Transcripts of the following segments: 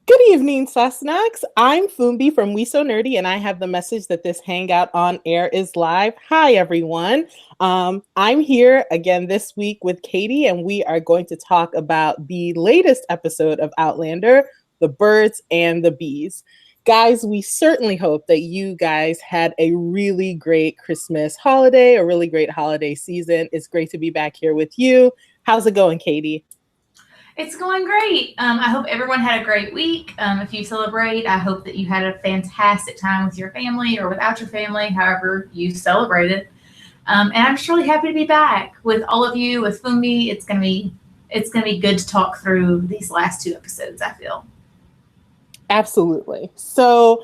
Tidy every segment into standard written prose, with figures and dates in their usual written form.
Good evening, Susnacks. I'm Fumbi from We So Nerdy, and I have the message that this hangout on air is live. Hi, everyone. I'm here again this week with Katie, and we are going to talk about the latest episode of Outlander, The Birds and the Bees. Guys, we certainly hope that you guys had a really great Christmas holiday, a really great holiday season. It's great to be back here with you. How's it going, Katie? It's going great. I hope everyone had a great week. If you celebrate, I hope that you had a fantastic time with your family or without your family, however you celebrated. And I'm just really happy to be back with all of you, with Fumi. It's gonna be good to talk through these last two episodes, I feel. Absolutely. So,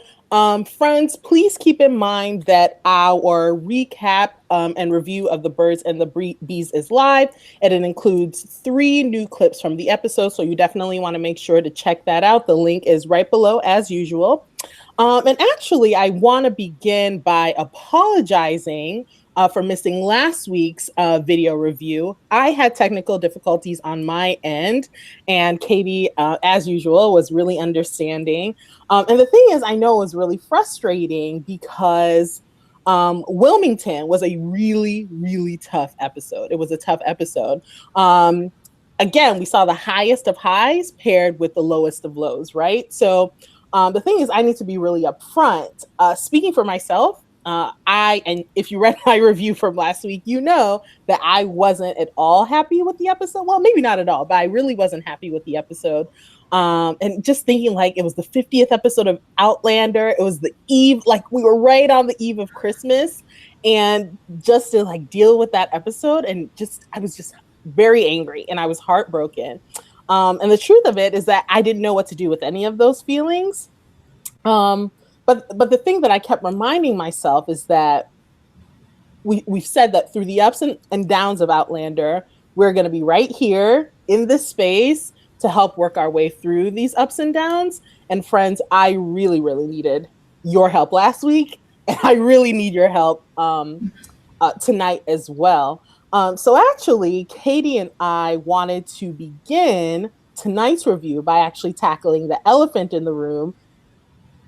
friends, please keep in mind that our recap and review of The Birds and the Bees is live, and it includes 3 new clips from the episode. So, you definitely want to make sure to check that out. The link is right below, as usual. And actually, I want to begin by apologizing for missing last week's video review. I had technical difficulties on my end, and Katie, as usual, was really understanding. And the thing is, I know it was really frustrating because Wilmington was a really, really tough episode. It was a tough episode. Again, we saw the highest of highs paired with the lowest of lows, right? So the thing is, I need to be really upfront. Speaking for myself, and if you read my review from last week, you know that I wasn't at all happy with the episode. Well, maybe not at all, but I really wasn't happy with the episode. And just thinking like it was the 50th episode of Outlander. It was the eve, like we were right on the eve of Christmas. And just to like deal with that episode and I was just very angry and I was heartbroken. And the truth of it is that I didn't know what to do with any of those feelings. But the thing that I kept reminding myself is that we've said that through the ups and downs of Outlander, we're going to be right here in this space to help work our way through these ups and downs. And friends, I really, really needed your help last week, and I really need your help tonight as well. So actually, Katie and I wanted to begin tonight's review by actually tackling the elephant in the room,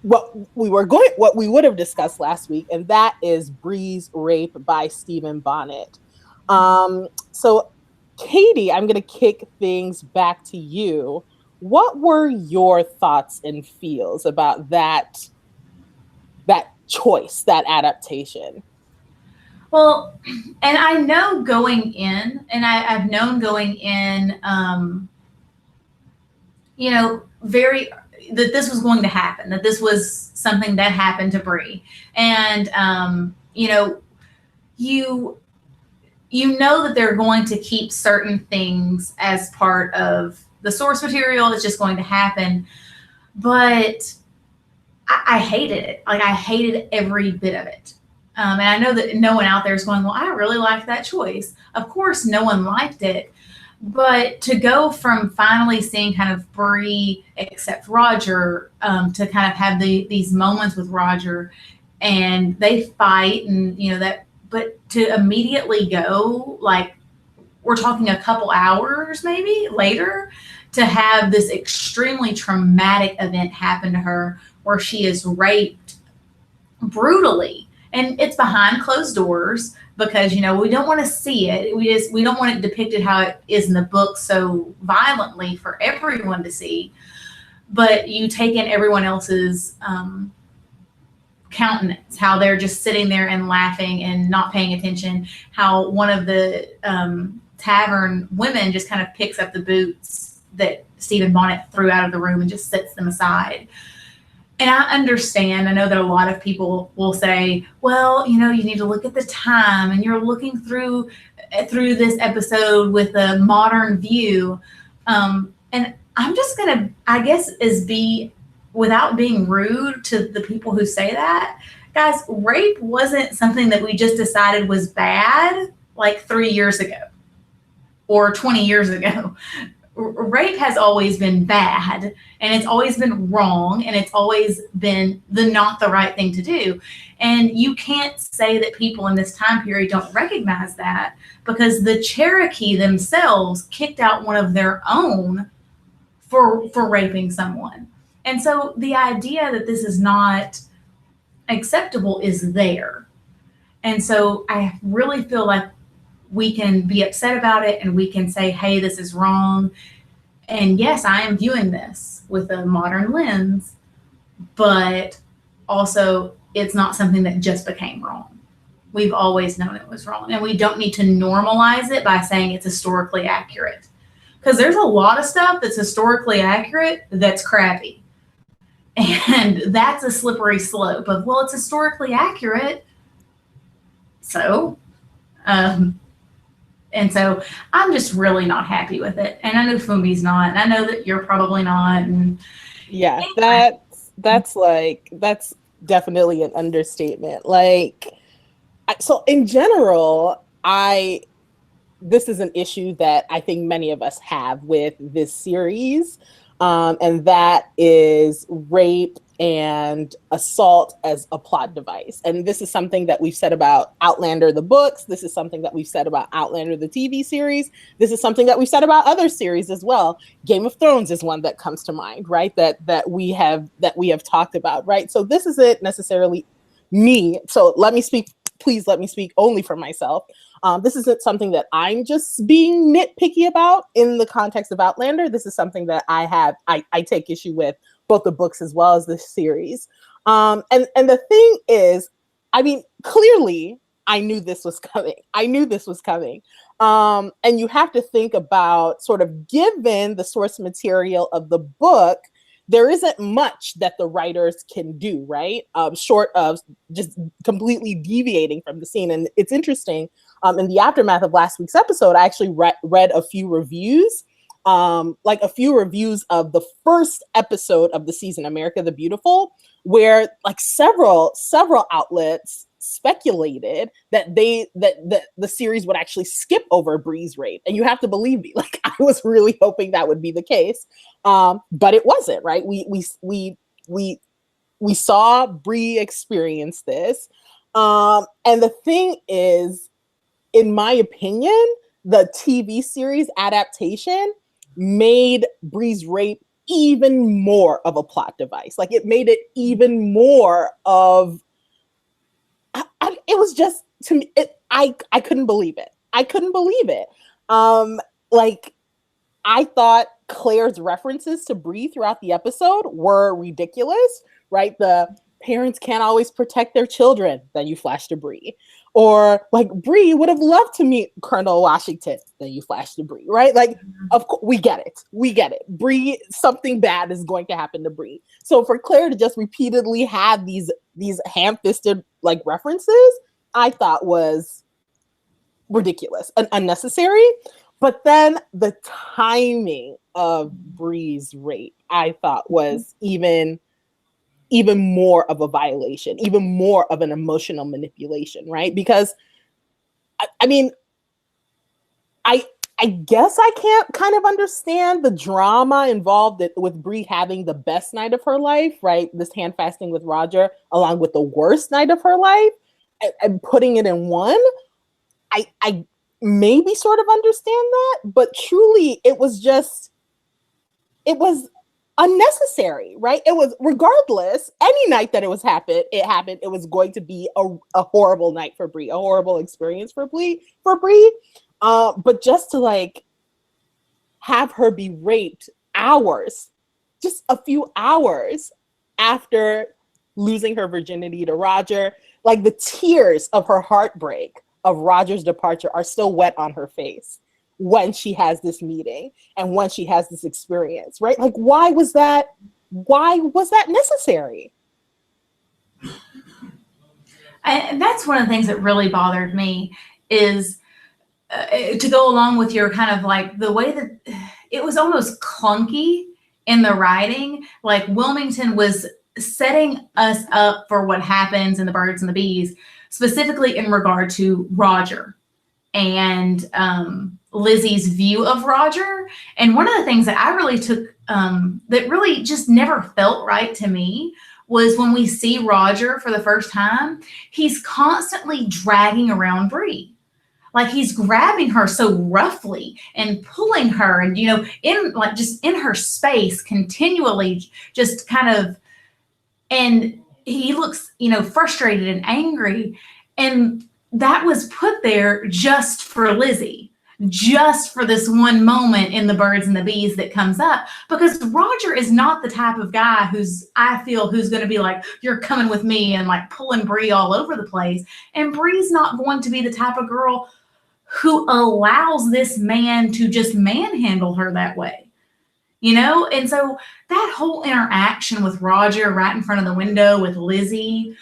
what we would have discussed last week, and that is Bree's rape by Stephen Bonnet. So Katie, I'm going to kick things back to you. What were your thoughts and feels about that choice, that adaptation? Well, and I know going in, and I've known going in, very that this was going to happen, that this was something that happened to Bree. And, you know that they're going to keep certain things as part of the source material. It's just going to happen. But I hated it. Like, I hated every bit of it. And I know that no one out there is going, well, I really liked that choice. Of course, no one liked it. But to go from finally seeing kind of Bree accept Roger, to kind of have these moments with Roger, and they fight, and but to immediately go, like, we're talking a couple hours maybe later, to have this extremely traumatic event happen to her where she is raped brutally. And it's behind closed doors because, we don't want to see it. We don't want it depicted how it is in the book so violently for everyone to see. But you take in everyone else's countenance, how they're just sitting there and laughing and not paying attention, how one of the tavern women just kind of picks up the boots that Stephen Bonnet threw out of the room and just sets them aside. And I understand, I know that a lot of people will say, well, you need to look at the time, and you're looking through this episode with a modern view. And I'm just going to, I guess, without being rude to the people who say that, guys, rape wasn't something that we just decided was bad like 3 years ago or 20 years ago. Rape has always been bad, and it's always been wrong, and it's always been not the right thing to do. And you can't say that people in this time period don't recognize that, because the Cherokee themselves kicked out one of their own for raping someone. And so the idea that this is not acceptable is there. And so I really feel like we can be upset about it and we can say, hey, this is wrong. And yes, I am viewing this with a modern lens, but also it's not something that just became wrong. We've always known it was wrong. And we don't need to normalize it by saying it's historically accurate. Because there's a lot of stuff that's historically accurate that's crappy. And that's a slippery slope of, well, it's historically accurate. So, and so I'm just really not happy with it. And I know Fumi's not, and I know that you're probably not. And yeah, that's definitely an understatement. Like, so in general, this is an issue that I think many of us have with this series, and that is rape and assault as a plot device. And this is something that we've said about Outlander the books. This is something that we've said about Outlander the TV series. This is something that we've said about other series as well. Game of Thrones is one that comes to mind, right? That we have talked about, right? So this isn't necessarily me. So please let me speak only for myself. This isn't something that I'm just being nitpicky about in the context of Outlander. This is something that I take issue with both the books as well as the series. And the thing is, I mean, clearly I knew this was coming. And you have to think about, sort of, given the source material of the book, there isn't much that the writers can do, right? Short of just completely deviating from the scene. And it's interesting, in the aftermath of last week's episode, I actually read a few reviews, of the first episode of the season, America the Beautiful, where like several outlets speculated that the series would actually skip over Bree's rape. And you have to believe me, like, I was really hoping that would be the case. But it wasn't, right? We saw Bree experience this. And the thing is, in my opinion, the TV series adaptation made Bree's rape even more of a plot device. Like, it made it even more of, it was just, to me, I couldn't believe it. Like, I thought Claire's references to Bree throughout the episode were ridiculous, right? The parents can't always protect their children, then you flash to Bree. Or like, Bree would have loved to meet Colonel Washington, then you flash to Bree, right? Like, of course, we get it. Bree, something bad is going to happen to Bree. So for Claire to just repeatedly have these ham-fisted like references, I thought was ridiculous and unnecessary. But then the timing of Bree's rape, I thought, was even more of a violation, even more of an emotional manipulation, right? Because, I mean, I guess I can't kind of understand the drama involved with Bree having the best night of her life, right? This hand fasting with Roger, along with the worst night of her life, and putting it in one. I maybe sort of understand that, but truly it was unnecessary, right? It was, regardless, any night that it happened, it was going to be a horrible night for Bree, a horrible experience for Bree. But just to like have her be raped just a few hours after losing her virginity to Roger, like the tears of her heartbreak of Roger's departure are still wet on her face when she has this meeting and when she has this experience, right? Like, why was that necessary? And that's one of the things that really bothered me, is to go along with your kind of like the way that it was almost clunky in the writing. Like, Wilmington was setting us up for what happens in The Birds and the Bees, specifically in regard to Roger and Lizzie's view of Roger. And one of the things that I really took, that really just never felt right to me, was when we see Roger for the first time, he's constantly dragging around Bree. like he's grabbing her so roughly and pulling her, and in like just in her space continually, just kind of, and he looks frustrated and angry, and that was put there just for Lizzie, just for this one moment in the birds and the bees that comes up, because Roger is not the type of guy who's going to be like, you're coming with me and like pulling Bree all over the place. And Bree's not going to be the type of girl who allows this man to just manhandle her that way, And so that whole interaction with Roger right in front of the window with Lizzie,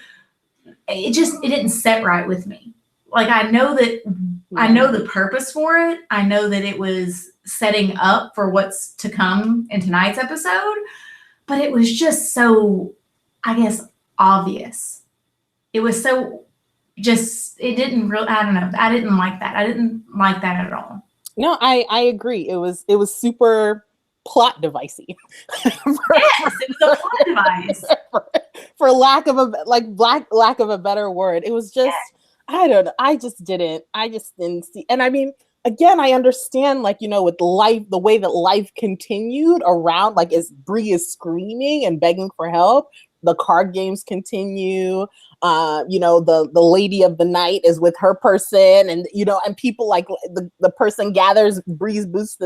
it didn't set right with me. Like, I know the purpose for it. I know that it was setting up for what's to come in tonight's episode, but it was just so, I guess, obvious. It was so it didn't really, I don't know. I didn't like that. I didn't like that at all. No, I agree. It was super plot devicey. Yes, it was a plot device. For lack of a better word. It was just, I don't know. I just didn't see. And I mean, again, I understand, with life, the way that life continued around, as Bree is screaming and begging for help, the card games continue. The lady of the night is with her person, and and people the person gathers Bree's boots.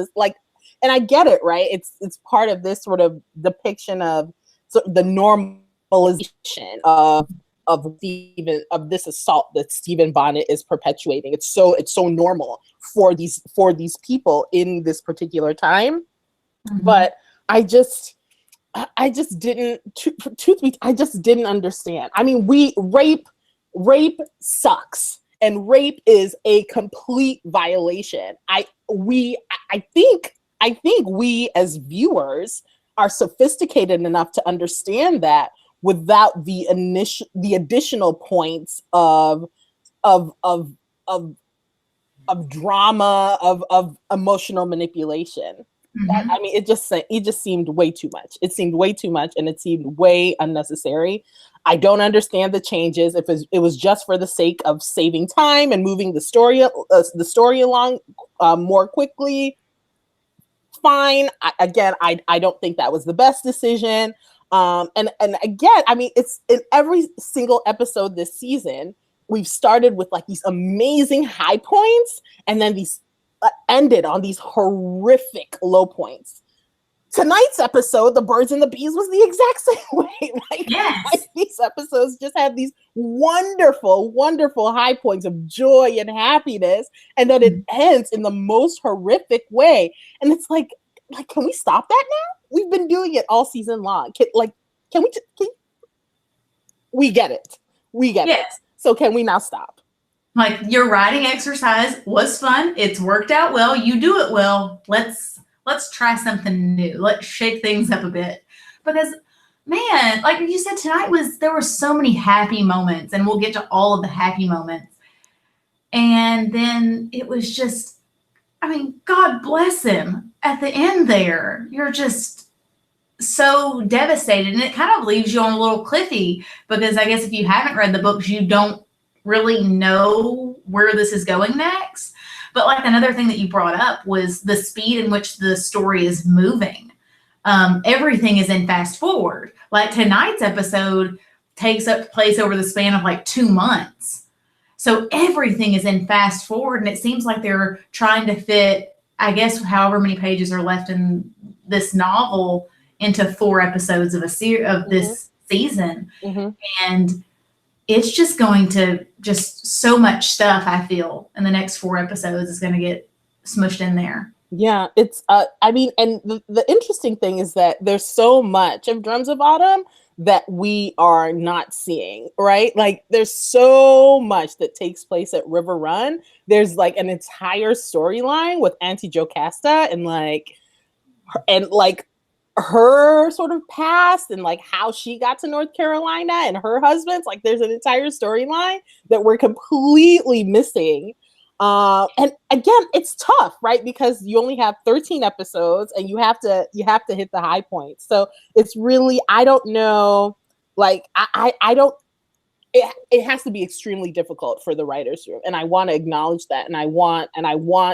And I get it, right? It's part of this sort of depiction of the normalization of this assault that Stephen Bonnet is perpetuating. It's so normal for these people in this particular time. Mm-hmm. But I just didn't, truth be, I just didn't understand. I mean, rape sucks, and rape is a complete violation. I think we as viewers are sophisticated enough to understand that without the additional points of drama, of emotional manipulation. Mm-hmm. I mean, it just seemed way too much. It seemed way too much, and it seemed way unnecessary. I don't understand the changes. If it was just for the sake of saving time and moving the story along more quickly, fine. I don't think that was the best decision. And again, I mean, it's in every single episode this season, we've started with these amazing high points, and then these ended on these horrific low points. Tonight's episode, The Birds and the Bees, was the exact same way. Yes. These episodes just have these wonderful, wonderful high points of joy and happiness, and then it ends in the most horrific way. And it's like, can we stop that now? We've been doing it all season long. We get it. We get it. So can we now stop? Your writing exercise was fun. It's worked out well. You do it well. Let's try something new. Let's shake things up a bit. Because, man, like you said, there were so many happy moments, and we'll get to all of the happy moments. And then it was just, I mean, God bless him. At the end there, you're just so devastated. And it kind of leaves you on a little cliffy, because I guess if you haven't read the books, you don't really know where this is going next. But another thing that you brought up was the speed in which the story is moving. Everything is in fast forward. Tonight's episode takes up place over the span of 2 months. So everything is in fast forward, and it seems like they're trying to fit, I guess, however many pages are left in this novel into 4 episodes of this season. Mm-hmm. And it's just going to so much stuff, I feel, in the next 4 episodes is going to get smushed in there. Yeah, it's, I mean, and the interesting thing is that there's so much of Drums of Autumn that we are not seeing, right? There's so much that takes place at River Run. There's an entire storyline with Auntie Jocasta and her sort of past, and how she got to North Carolina and her husband's. There's an entire storyline that we're completely missing. And again, it's tough, right? Because you only have 13 episodes, and you have to hit the high points. So it's really, I don't know, I don't, it has to be extremely difficult for the writers room, and I want to acknowledge that, and I want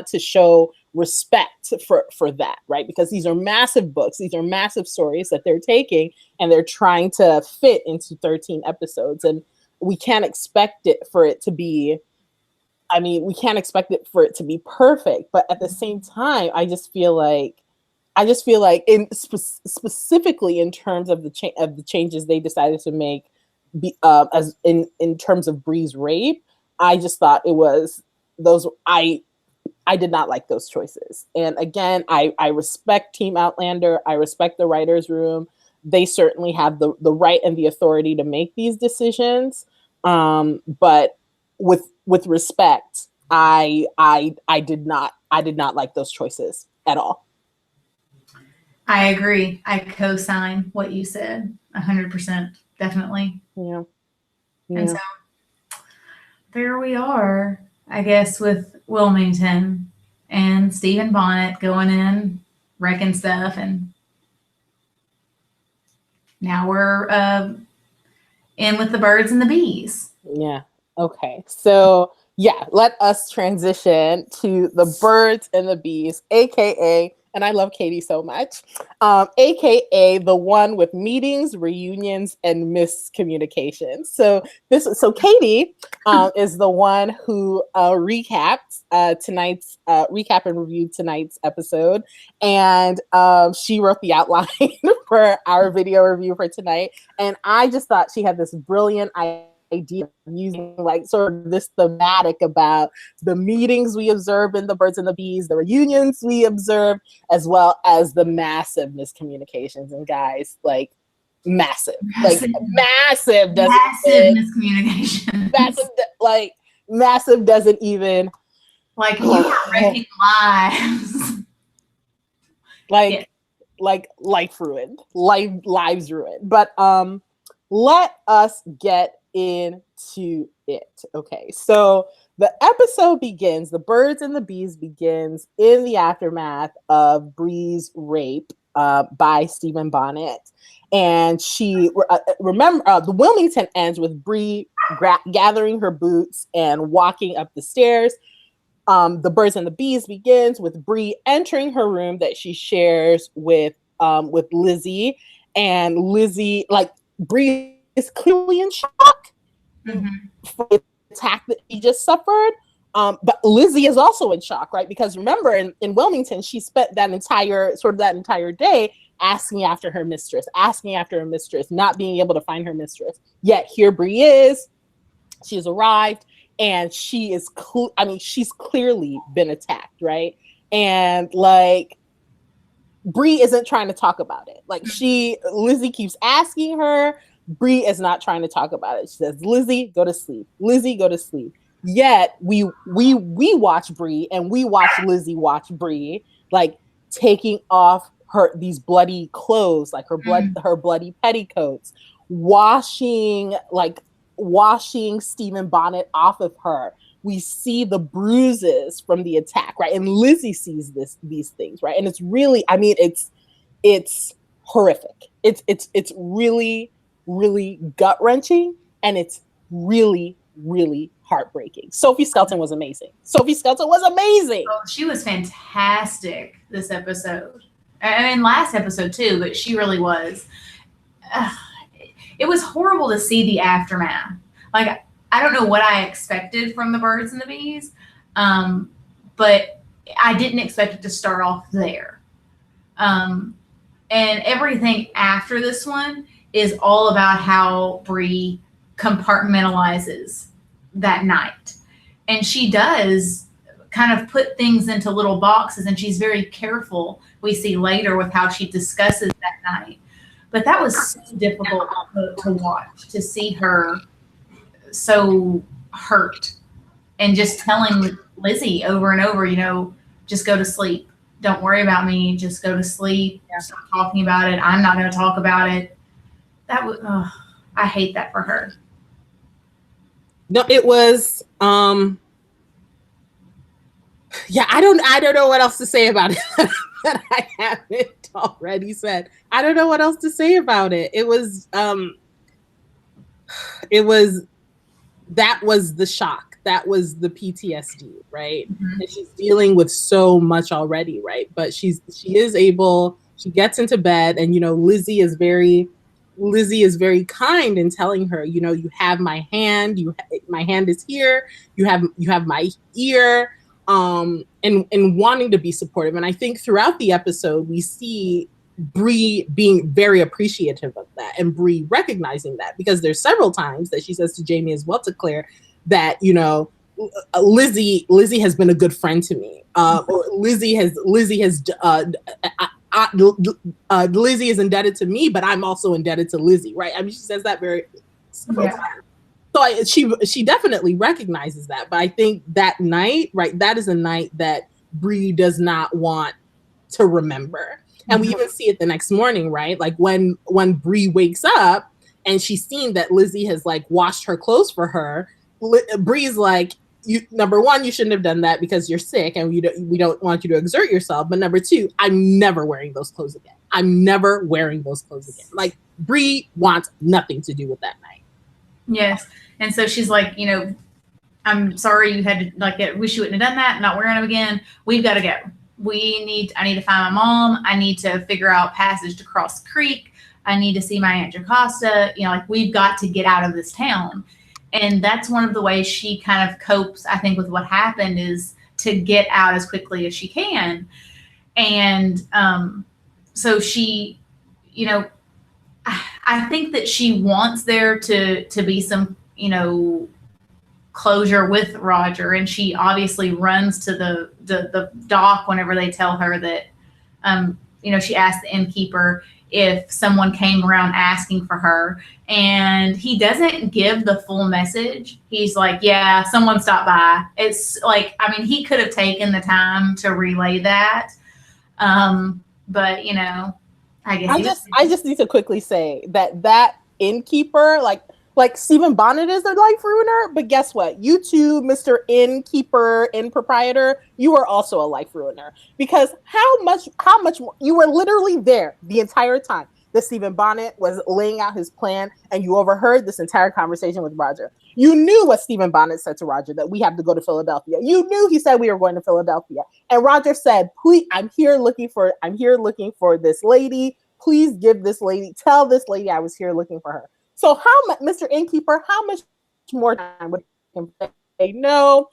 to show respect for that, right? Because these are massive books, these are massive stories that they're taking, and they're trying to fit into 13 episodes, and we can't expect it for it to be. I mean, we can't expect it for it to be perfect, but at the same time, in specifically in terms of the changes they decided to make, as in terms of Bree's rape, I just thought it was those I did not like those choices. And again, I respect Team Outlander. I respect the writers' room. They certainly have the right and the authority to make these decisions. But with respect, I did not like those choices at all. I agree. I co-sign what you said 100%. Definitely. Yeah. And so there we are, I guess, with Wilmington and Stephen Bonnet going in, wrecking stuff, and now we're in with the birds and the bees. Yeah. Okay. So yeah, let us transition to the birds and the bees, aka, and I love Katie so much, aka the one with meetings, reunions, and miscommunications. So Katie is the one who recapped tonight's recap and reviewed tonight's episode, and she wrote the outline for our video review for tonight. And I just thought she had this brilliant idea using like sort of this thematic about the meetings we observed in the birds and the bees, the reunions we observed, as well as the massive miscommunications. And guys, like massive miscommunication. Massive doesn't even like you are wrecking lives. Life ruined, lives ruined. But let us get into it. Okay, so the episode begins, the birds and the bees begins in the aftermath of Bree's rape by Stephen Bonnet. And she the Wilmington ends with Bree gathering her boots and walking up the stairs. The birds and the bees begins with Bree entering her room that she shares with Lizzie, and Lizzie, like, Bree is clearly in shock for the attack that he just suffered. But Lizzie is also in shock, right? Because remember, in Wilmington, she spent that entire day asking after her mistress, not being able to find her mistress. Yet here Bree is. She's arrived, and she is she's clearly been attacked, right? And like, Bree isn't trying to talk about it. Like, Lizzie keeps asking her. Bree is not trying to talk about it. She says, Lizzie, go to sleep. Lizzie, go to sleep. Yet we watch Bree, and we watch Lizzie watch Bree, like, taking off these bloody clothes, like her bloody petticoats, washing Stephen Bonnet off of her. We see the bruises from the attack, right? And Lizzie sees these things, right? And it's really, I mean, it's horrific. It's really, really gut-wrenching, and it's really, really heartbreaking. Sophie Skelton was amazing. Oh, she was fantastic this episode. I mean, last episode too, but she really was. It was horrible to see the aftermath. Like, I don't know what I expected from the birds and the bees, but I didn't expect it to start off there. And everything after this one is all about how Bree compartmentalizes that night. And she does kind of put things into little boxes, and she's very careful, we see later, with how she discusses that night. But that was so difficult to watch, to see her so hurt and just telling Lizzie over and over, just go to sleep. Don't worry about me. Just go to sleep. Stop talking about it. I'm not going to talk about it. That was, I hate that for her. No, it was, yeah, I don't know what else to say about it that I haven't already said. I don't know what else to say about it. It was that was the shock. That was the PTSD, right? Mm-hmm. And she's dealing with so much already, right? But she is able, she gets into bed, and Lizzie is very kind in telling her, you have my hand, my hand is here, you have my ear, and wanting to be supportive. And I think throughout the episode we see Bree being very appreciative of that, and Bree recognizing that, because there's several times that she says to Jamie as well, to Claire, that Lizzie has been a good friend to me, or Lizzie has Lizzie is indebted to me, but I'm also indebted to Lizzie, right? I mean, she says that several times. So she definitely recognizes that. But I think that night, right, that is a night that Bree does not want to remember. And we even see it the next morning, right? Like when Bree wakes up and she's seen that Lizzie has like washed her clothes for her, Bree's like, number one, you shouldn't have done that because you're sick and we don't want you to exert yourself. But number two, I'm never wearing those clothes again. I'm never wearing those clothes again. Like, Bree wants nothing to do with that night. Yes. And so she's like, I'm sorry you had to, like, wish you wouldn't have done that. I'm not wearing them again. We've got to go. I need to find my mom. I need to figure out passage to cross the creek. I need to see my Aunt Jocasta. Like, we've got to get out of this town. And that's one of the ways she kind of copes, I think, with what happened, is to get out as quickly as she can. And so she, I think that she wants there to be some, closure with Roger. And she obviously runs to the dock whenever they tell her that, she asked the innkeeper if someone came around asking for her, and he doesn't give the full message. He's like, yeah, someone stopped by. It's like, I mean, he could have taken the time to relay that. But I guess I just need to quickly say that innkeeper, like Stephen Bonnet is a life ruiner, but guess what? You too, Mr. Innkeeper, inn proprietor, you are also a life ruiner. Because how much you were literally there the entire time that Stephen Bonnet was laying out his plan, and you overheard this entire conversation with Roger. You knew what Stephen Bonnet said to Roger, that we have to go to Philadelphia. You knew he said we were going to Philadelphia. And Roger said, please, I'm here looking for this lady. Please tell this lady I was here looking for her. So Mr. Innkeeper, how much more time would he say? No,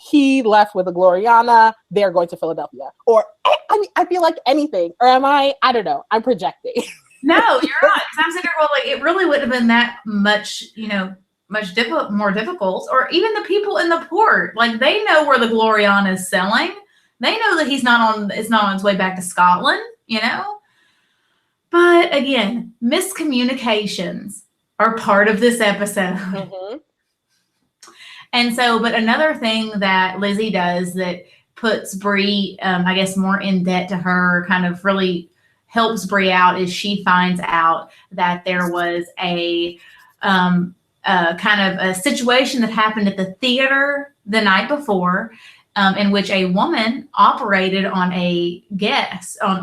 he left with a Gloriana. They're going to Philadelphia. Or, I mean, I feel like anything. Or am I don't know. I'm projecting. No, you're not. Because I'm sitting there, well, like, it really wouldn't have been that much, more difficult. Or even the people in the port, like, they know where the Gloriana is selling. They know that it's not on its way back to Scotland, But again, miscommunications are part of this episode. Mm-hmm. And so, but another thing that Lizzie does that puts Bree, I guess, more in debt to her, kind of really helps Bree out, is she finds out that there was a kind of a situation that happened at the theater the night before, in which a woman operated on a guest, on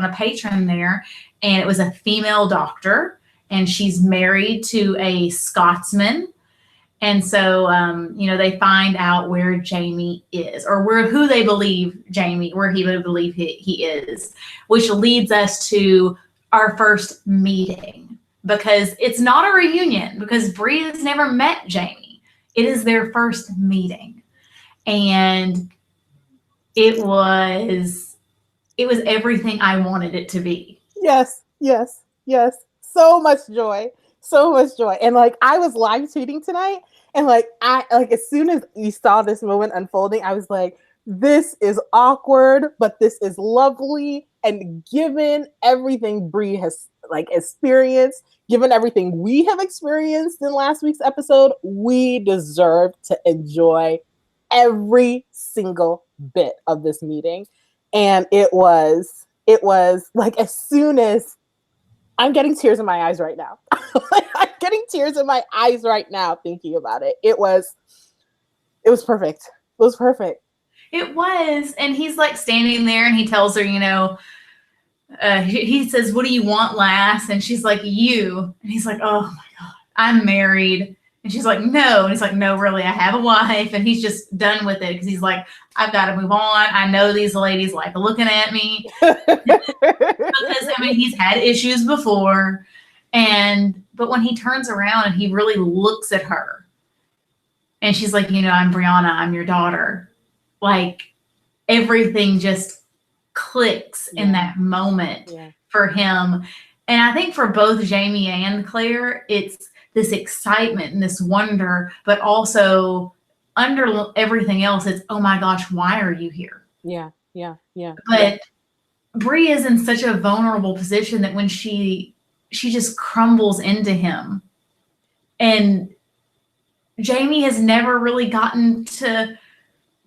a patron there. And it was a female doctor, and she's married to a Scotsman. And so, they find out where Jamie is, or who they believe where he would believe he is, which leads us to our first meeting, because it's not a reunion, because Bree has never met Jamie. It is their first meeting. And it was everything I wanted it to be. Yes. So much joy. And like, I was live tweeting tonight, and as soon as you saw this moment unfolding, I was like, this is awkward, but this is lovely. And given everything Bree has experienced, given everything we have experienced in last week's episode, we deserve to enjoy every single bit of this meeting. And it was like, as soon as I'm getting tears in my eyes right now. I'm getting tears in my eyes right now thinking about it. It was perfect. It was perfect. It was. And he's like standing there, and he tells her, he says, what do you want, lass? And she's like, you. And he's like, oh my God, I'm married. And she's like, no. And he's like, no, really, I have a wife. And he's just done with it because he's like, I've got to move on. I know these ladies like looking at me because, I mean, he's had issues before. But when he turns around and he really looks at her and she's like, I'm Brianna, I'm your daughter. Like everything just clicks in that moment for him. And I think for both Jamie and Claire, it's this excitement and this wonder, but also under everything else, it's, oh my gosh, why are you here? Yeah. But Bree is in such a vulnerable position that when she just crumbles into him, and Jamie has never really gotten to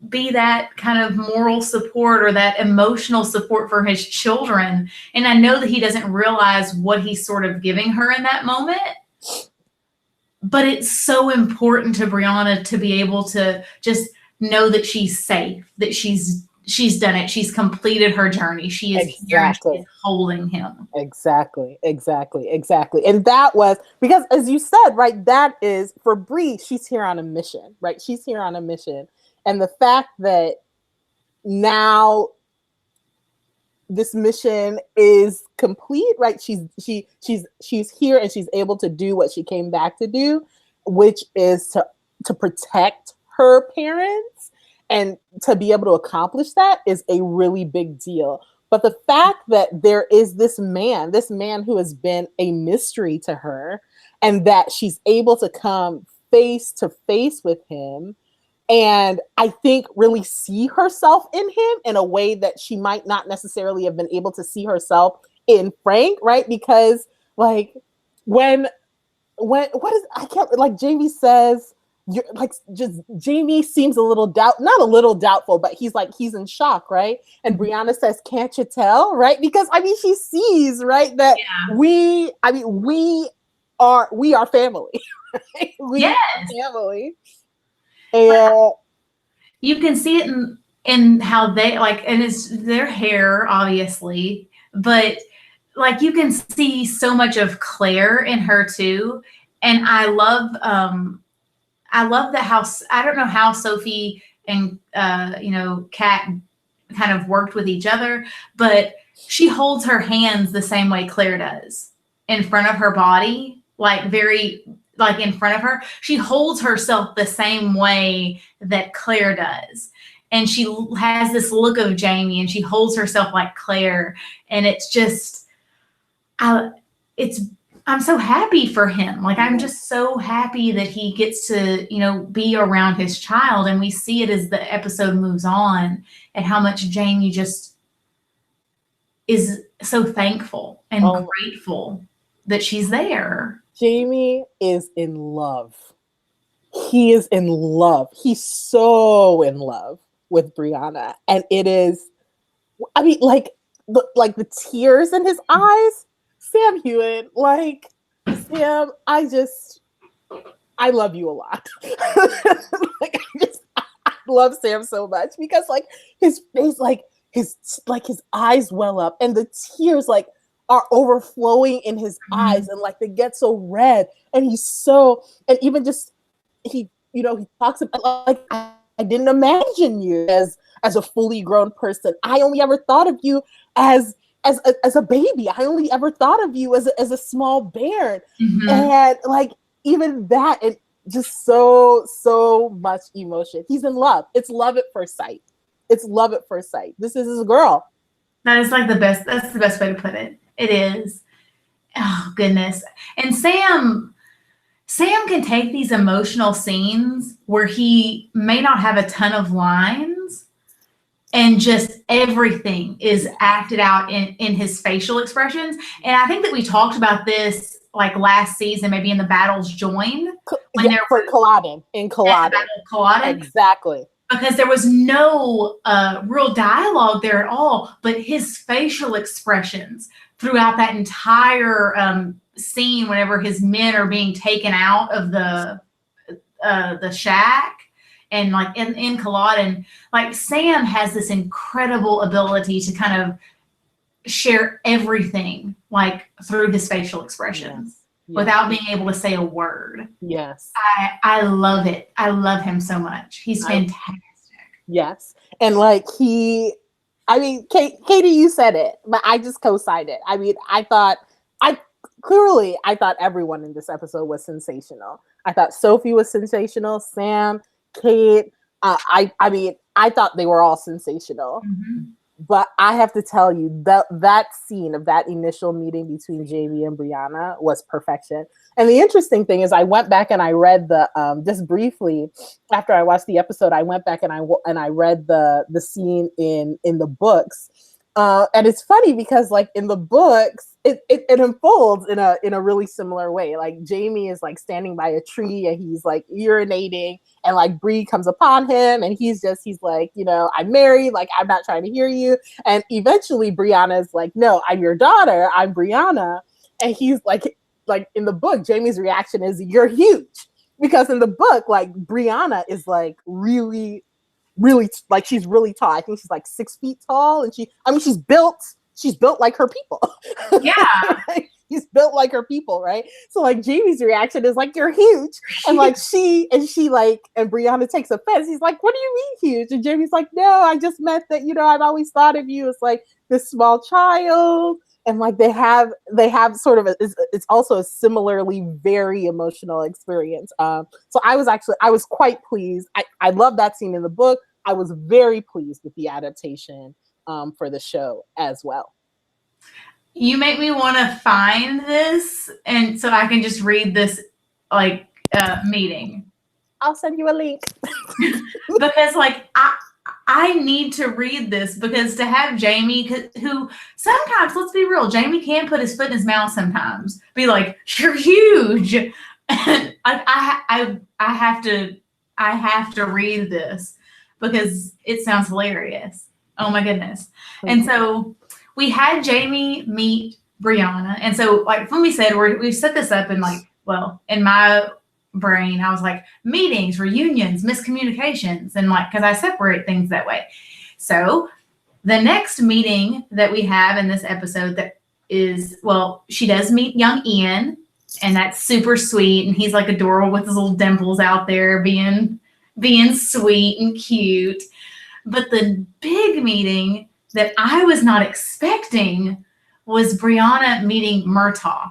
be that kind of moral support or that emotional support for his children. And I know that he doesn't realize what he's sort of giving her in that moment. But it's so important to Brianna to be able to just know that she's safe, that she's done it. She's completed her journey. She is here and she is holding him. Exactly. And that was because, as you said, right, that is for Bree, she's here on a mission, right? She's here on a mission. And the fact that now this mission is complete, right? She's here and she's able to do what she came back to do, which is to protect her parents, and to be able to accomplish that is a really big deal. But the fact that there is this man who has been a mystery to her, and that she's able to come face to face with him, and I think really see herself in him in a way that she might not necessarily have been able to see herself in Frank, right? Because like when what is, I can't, like Jamie says, you're like, just Jamie seems a little not a little doubtful, but he's in shock, right? And Brianna says, can't you tell, right? Because I mean, she sees, right, that we are family. Right? We are family. And you can see it in how they like, and it's their hair, obviously, but like you can see so much of Claire in her too. And I love that house. I don't know how Sophie and Kat kind of worked with each other, but she holds her hands the same way Claire does in front of her body, like very like in front of her. She holds herself the same way that Claire does. And she has this look of Jamie and she holds herself like Claire. And it's just, I'm so happy for him. Like, I'm just so happy that he gets to, be around his child. And we see it as the episode moves on and how much Jamie just is so thankful and grateful that she's there. Jamie is in love. He is in love. He's so in love with Brianna. And it is, I mean, like the tears in his eyes, Sam Hewitt, like, Sam, I love you a lot. I love Sam so much because like his face, his eyes well up and the tears like are overflowing in his eyes, and like they get so red, and and even just he talks about like, I didn't imagine you as a fully grown person. I only ever thought of you as a baby. I only ever thought of you as a small bear. And like even that, and just so much emotion. He's in love. It's love at first sight. This is his girl. That is like that's the best way to put it. It is. Oh goodness. And Sam can take these emotional scenes where he may not have a ton of lines, and just everything is acted out in his facial expressions. And I think that we talked about this like last season, maybe in the Battles Joined. For Culloden. In Culloden. Exactly. Because there was no real dialogue there at all, but his facial expressions throughout that entire scene, whenever his men are being taken out of the shack, and like in Culloden, like Sam has this incredible ability to kind of share everything like through his facial expressions. Yeah. without being able to say a word. Yes. I love it. I love him so much. He's I fantastic. Yes. And like I mean, Katie, you said it, but I just co-signed it. I mean, I I thought everyone in this episode was sensational. I thought Sophie was sensational, Sam, Kate. I mean, I thought they were all sensational. Mm-hmm. But I have to tell you that scene of that initial meeting between Jamie and Brianna was perfection. And the interesting thing is, I went back and I read the just briefly after I watched the episode. I went back and I read the scene in the books, and it's funny because like in the books, it unfolds in a really similar way. Like Jamie is like standing by a tree and he's like urinating, and like Bree comes upon him and he's like, you know, I'm married, like I'm not trying to hear you. And eventually Brianna's like, no, I'm your daughter, I'm Brianna. And he's like in the book, Jamie's reaction is, you're huge. Because in the book, like Brianna is like really like she's really tall. I think she's like 6 feet tall, and she's built like her people. Yeah. She's built like her people, right? So like Jamie's reaction is like, you're huge. And like she like, and Brianna takes offense. He's like, what do you mean huge? And Jamie's like, no, I just meant that, you know, I've always thought of you as like this small child. And like they have sort of it's also a similarly very emotional experience. So I was quite pleased. I love that scene in the book. I was very pleased with the adaptation for the show as well. You make me want to find this, and so I can just read this like meeting. I'll send you a link. Because like I need to read this, because to have Jamie, who sometimes, let's be real, Jamie can put his foot in his mouth sometimes, be like, you're huge. And I have to read this because it sounds hilarious. Oh my goodness. And so we had Jamie meet Brianna. And so like when we said, we set this up in like, well, in my brain, I was like, meetings, reunions, miscommunications, and like, because I separate things that way. So the next meeting that we have in this episode that is, well, she does meet young Ian, and that's super sweet, and he's like adorable with his little dimples out there being sweet and cute. But the big meeting that I was not expecting was Brianna meeting Murtaugh.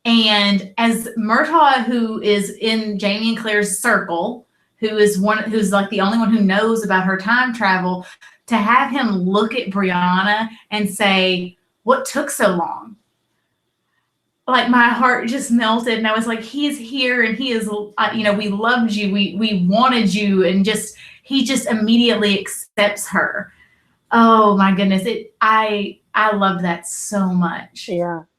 And as Murtaugh, who is in Jamie and Claire's circle, who's like the only one who knows about her time travel, to have him look at Brianna and say, what took so long? Like my heart just melted, and I was like, he is here, and he is, you know, we loved you, we wanted you, and he just immediately accepts her. Oh my goodness, I love that so much.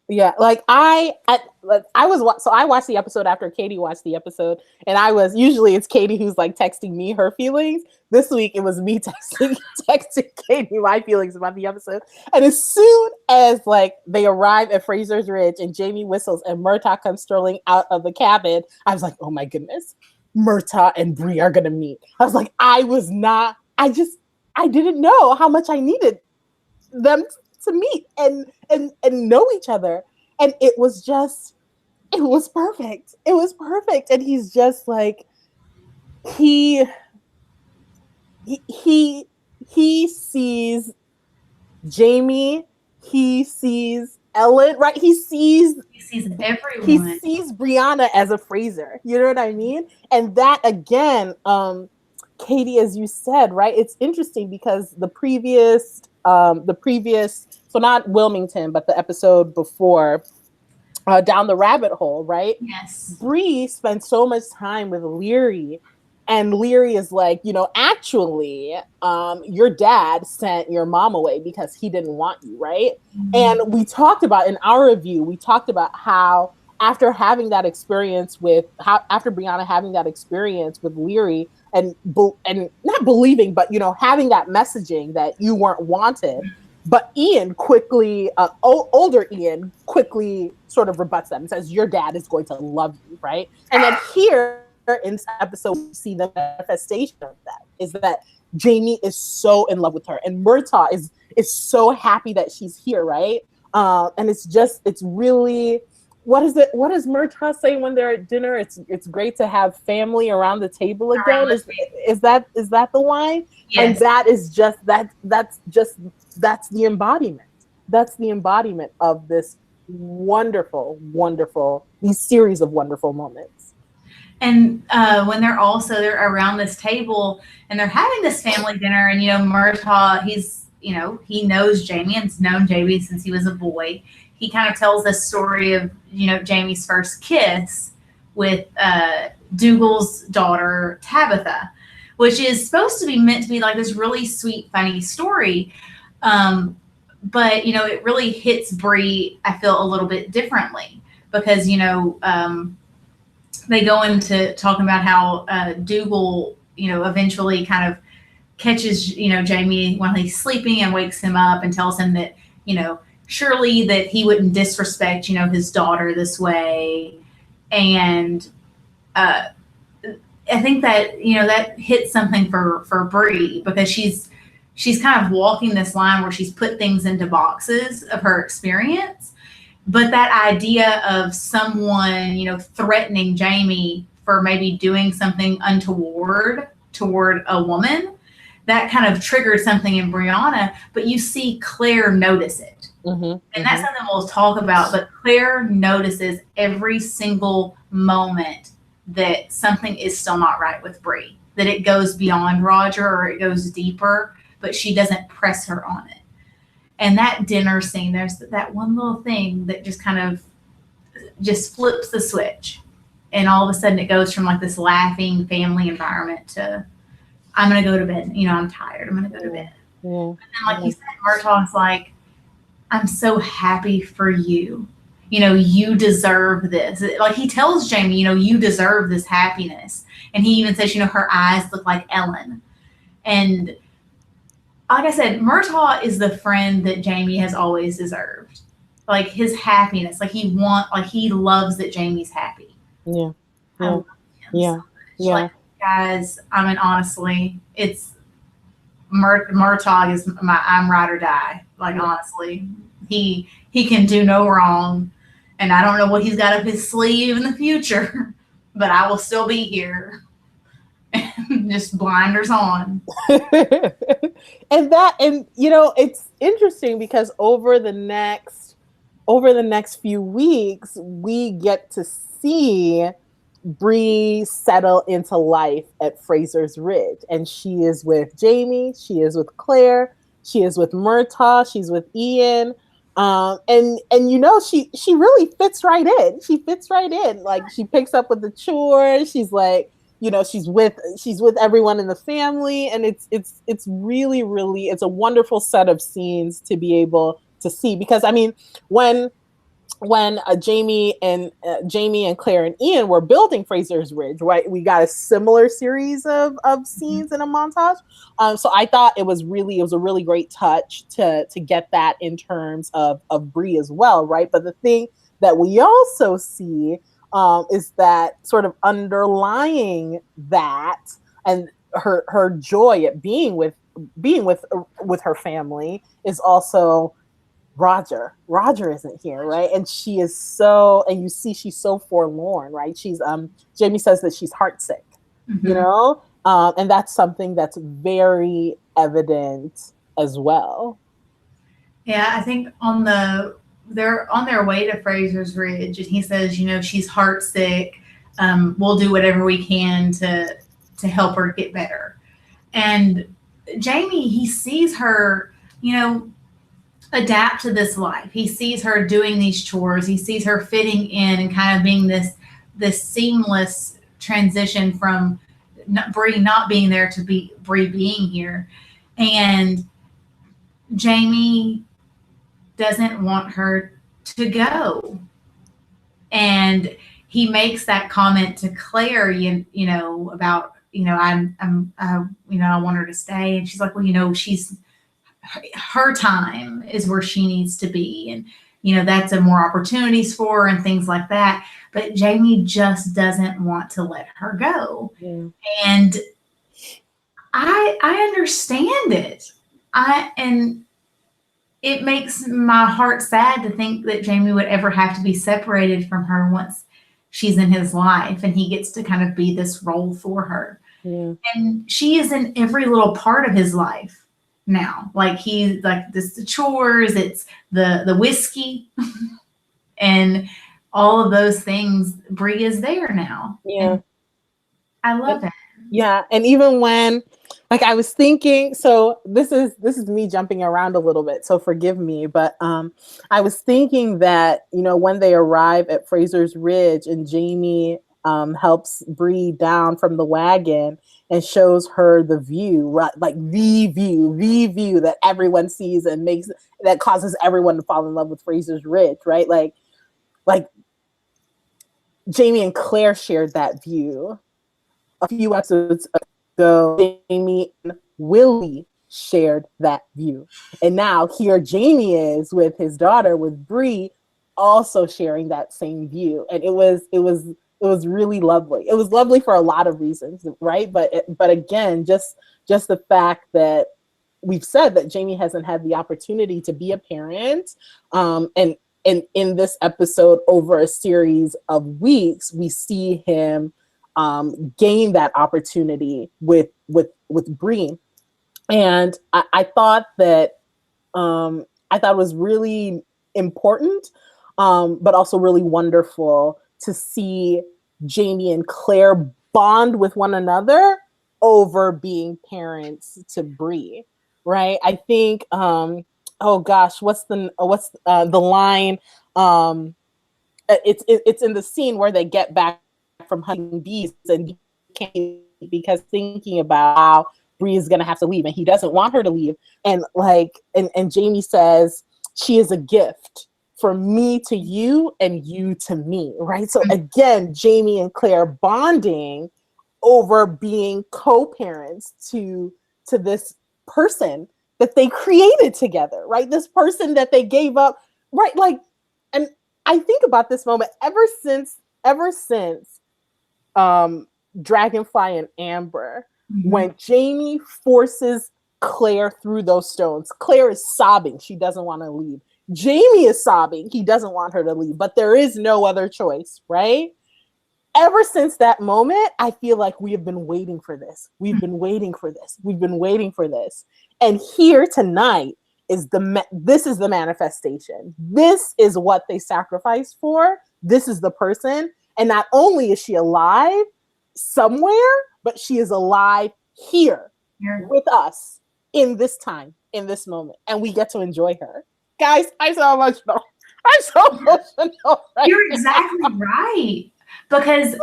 Yeah, like I watched the episode after Katie watched the episode, and usually it's Katie who's like texting me her feelings. This week it was me texting Katie my feelings about the episode. And as soon as like they arrive at Fraser's Ridge and Jamie whistles and Murtaugh comes strolling out of the cabin, I was like, oh my goodness, Murtaugh and Bree are gonna meet. I was like, I didn't know how much I needed them to meet and know each other. And it was perfect. It was perfect. And he's just like, he sees Jamie, he sees Ellen, right? He sees everyone. He sees Brianna as a Fraser. You know what I mean? And that again, Katie, as you said, right? It's interesting because the previous, so not Wilmington, but the episode before, Down the Rabbit Hole, right? Yes. Bree spent so much time with Leary, and Leary is like, you know, actually, your dad sent your mom away because he didn't want you, right? Mm-hmm. And we talked about, in our review, how after having that experience after Brianna having that experience with Leary, and not believing, but, you know, having that messaging that you weren't wanted, but Ian quickly, older Ian quickly sort of rebuts them and says, your dad is going to love you, right? And then here in this episode, we see the manifestation of that, is that Jamie is so in love with her, and Murtaugh is so happy that she's here, right? And it's really, what is it? What does Murtaugh say when they're at dinner? It's great to have family around the table Around again. the table. Is that the line? And Yes. that is just that's the embodiment. That's the embodiment of this wonderful, wonderful these series of wonderful moments. And when they're around this table and they're having this family dinner, and Murtaugh, he knows Jamie and's known Jamie since he was a boy. He kind of tells this story of Jamie's first kiss with Dougal's daughter Tabitha, which is supposed to be meant to be like this really sweet, funny story. But it really hits Bree, I feel, a little bit differently because they go into talking about how Dougal, eventually kind of catches, Jamie while he's sleeping and wakes him up and tells him that, surely that he wouldn't disrespect, his daughter this way. And I think that, that hits something for Bree because she's kind of walking this line where she's put things into boxes of her experience. But that idea of someone, threatening Jamie for maybe doing something untoward toward a woman, that kind of triggered something in Brianna. But you see Claire notice it. Mm-hmm, And that's something we'll talk about. But Claire notices every single moment that something is still not right with Bree, that it goes beyond Roger or it goes deeper, but she doesn't press her on it. And that dinner scene, there's that one little thing that just kind of just flips the switch. And all of a sudden it goes from like this laughing family environment to I'm gonna go to bed. I'm tired. I'm gonna go to bed. yeah, And then like you said, Murtaugh's like, I'm so happy for you. You deserve this. Like he tells Jamie, you deserve this happiness. And he even says, her eyes look like Ellen. And like I said, Murtaugh is the friend that Jamie has always deserved. Like his happiness, like he loves that Jamie's happy. yeah, I yeah, love him so yeah, much. yeah. Like guys, I mean honestly, it's Murtaugh is my I'm ride or die. Like honestly, he can do no wrong, and I don't know what he's got up his sleeve in the future, but I will still be here. Just blinders on. And it's interesting because over the next few weeks we get to see Bree settle into life at Fraser's Ridge, and she is with Jamie, she is with Claire, she is with Murtaugh, she's with Ian. And she really fits right in. She fits right in. Like she picks up with the chores. She's like, she's with everyone in the family, and it's really really it's a wonderful set of scenes to be able to see because I mean when Jamie and Claire and Ian were building Fraser's Ridge, right? We got a similar series of scenes in a montage. So I thought it was a really great touch to get that in terms of Bree as well, right? But the thing that we also see is that sort of underlying that and her joy at being with her family is also Roger. Roger isn't here, right? And she is and you see she's so forlorn, right? She's Jamie says that she's heartsick, Mm-hmm. and that's something that's very evident as well. Yeah, I think they're on their way to Fraser's Ridge, and he says, she's heartsick. We'll do whatever we can to help her get better. And Jamie, he sees her, adapt to this life. He sees her doing these chores. He sees her fitting in and kind of being this seamless transition from Bree not being there to Bree being here. And Jamie doesn't want her to go. And he makes that comment to Claire, about, I want her to stay. And she's like, well, she's, her time is where she needs to be. And, that's a more opportunities for her and things like that. But Jamie just doesn't want to let her go. Yeah. And I understand it. And it makes my heart sad to think that Jamie would ever have to be separated from her once she's in his life and he gets to kind of be this role for her. Yeah. And she is in every little part of his life now. Like he's like this the chores, it's the whiskey and all of those things. Bree is there now. Yeah. And I love it. Yeah. And even when, like, I was thinking, so this is me jumping around a little bit, so forgive me, but I was thinking that, when they arrive at Fraser's Ridge and Jamie helps Bree down from the wagon and shows her the view, right? Like the view that everyone sees and that causes everyone to fall in love with Fraser's Ridge, right? Like Jamie and Claire shared that view a few episodes ago. Jamie and Willie shared that view. And now here Jamie is with his daughter, with Bree, also sharing that same view. And it was really lovely. It was lovely for a lot of reasons, right? But again, just the fact that we've said that Jamie hasn't had the opportunity to be a parent, and in this episode, over a series of weeks, we see him gain that opportunity with Bree. And I thought that it was really important, but also really wonderful to see Jamie and Claire bond with one another over being parents to Bree, right? I think, oh gosh, what's the line? It's in the scene where they get back from hunting bees, and because thinking about how Bree is going to have to leave and he doesn't want her to leave, and Jamie says she is a gift from me to you and you to me, right? So again, Jamie and Claire bonding over being co-parents to this person that they created together, right? This person that they gave up, right? Like, and I think about this moment ever since Dragonfly and Amber, when Jamie forces Claire through those stones. Claire is sobbing. She doesn't want to leave. Jamie is sobbing. He doesn't want her to leave, but there is no other choice, right? Ever since that moment, I feel like we have been waiting for this. We've been waiting for this. We've been waiting for this. And here tonight this is the manifestation. This is what they sacrificed for. This is the person. And not only is she alive somewhere, but she is alive here with us in this time, in this moment. And we get to enjoy her. Guys, I'm so emotional. Right You're exactly right. Because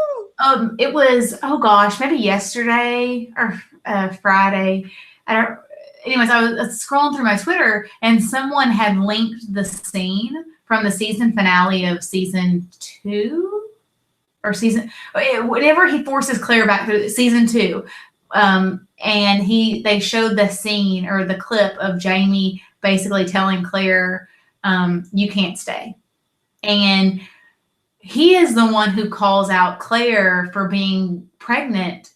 it was, oh gosh, maybe yesterday or Friday. Anyways, I was scrolling through my Twitter and someone had linked the scene from the season finale of season 2 or whenever he forces Claire back through season 2. And they showed the scene or the clip of Jamie basically telling Claire, you can't stay. And he is the one who calls out Claire for being pregnant.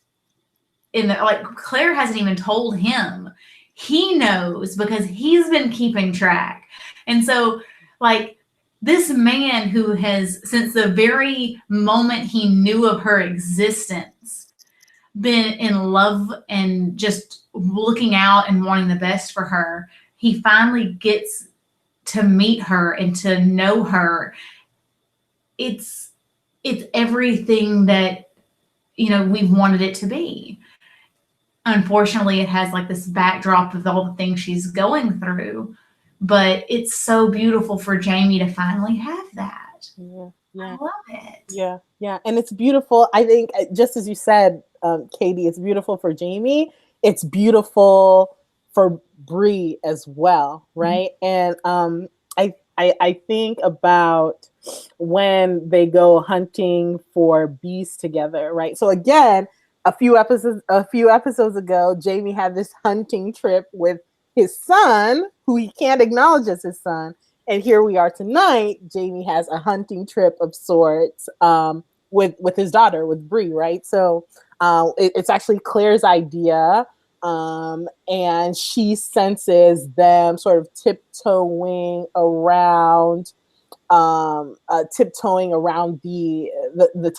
Claire hasn't even told him. He knows because he's been keeping track. And so, this man who has, since the very moment he knew of her existence, been in love and just looking out and wanting the best for her, he finally gets to meet her and to know her. It's everything that we've wanted it to be. Unfortunately, it has this backdrop of all the things she's going through, but it's so beautiful for Jamie to finally have that. Yeah. I love it. Yeah, and it's beautiful. I think, just as you said, Katie, it's beautiful for Jamie. It's beautiful for Bree as well, right? And I think about when they go hunting for bees together, right? So again, a few episodes ago, Jamie had this hunting trip with his son, who he can't acknowledge as his son. And here we are tonight. Jamie has a hunting trip of sorts with his daughter, with Bree, right? So it's actually Claire's idea And she senses them sort of tiptoeing around the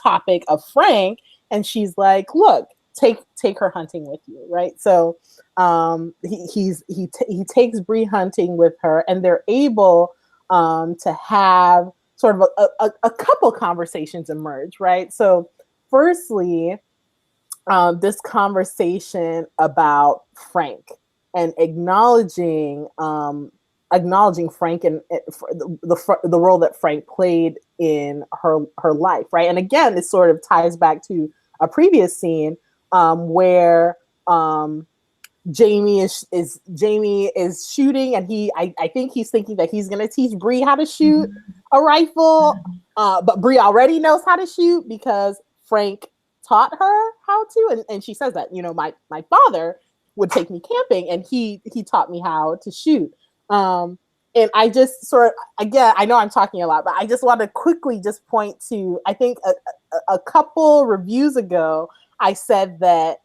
topic of Frank, and she's like, "Look, take her hunting with you, right?" So he takes Bree hunting with her, and they're able to have sort of a couple conversations emerge, right? So, firstly, this conversation about Frank and acknowledging Frank and the role that Frank played in her life, right? And again, this sort of ties back to a previous scene where Jamie is shooting, and I think he's thinking that he's going to teach Bree how to shoot a rifle, but Bree already knows how to shoot because Frank taught her how to, and she says that, my father would take me camping, and he taught me how to shoot. And I just sort of, again, I know I'm talking a lot, but I just want to quickly just point to, I think a couple reviews ago, I said that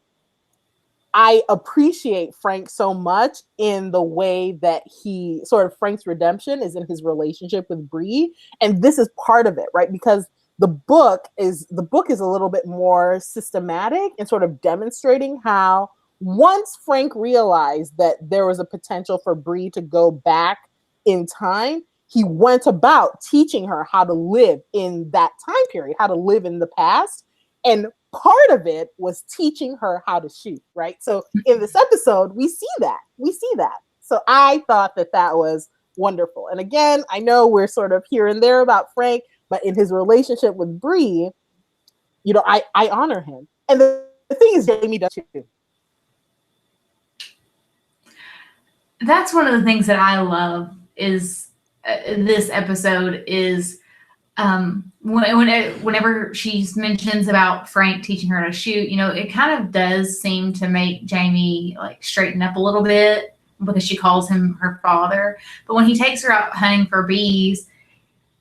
I appreciate Frank so much in the way that he sort of Frank's redemption is in his relationship with Bree, and this is part of it, right? Because the book is a little bit more systematic and sort of demonstrating how once Frank realized that there was a potential for Bree to go back in time, he went about teaching her how to live in that time period, how to live in the past. And part of it was teaching her how to shoot, right? So in this episode, we see that. So I thought that was wonderful. And again, I know we're sort of here and there about Frank, but in his relationship with Bree, I honor him. And the thing is, Jamie does too. That's one of the things that I love is this episode is whenever she mentions about Frank teaching her to shoot, it kind of does seem to make Jamie like straighten up a little bit because she calls him her father. But when he takes her out hunting for bees,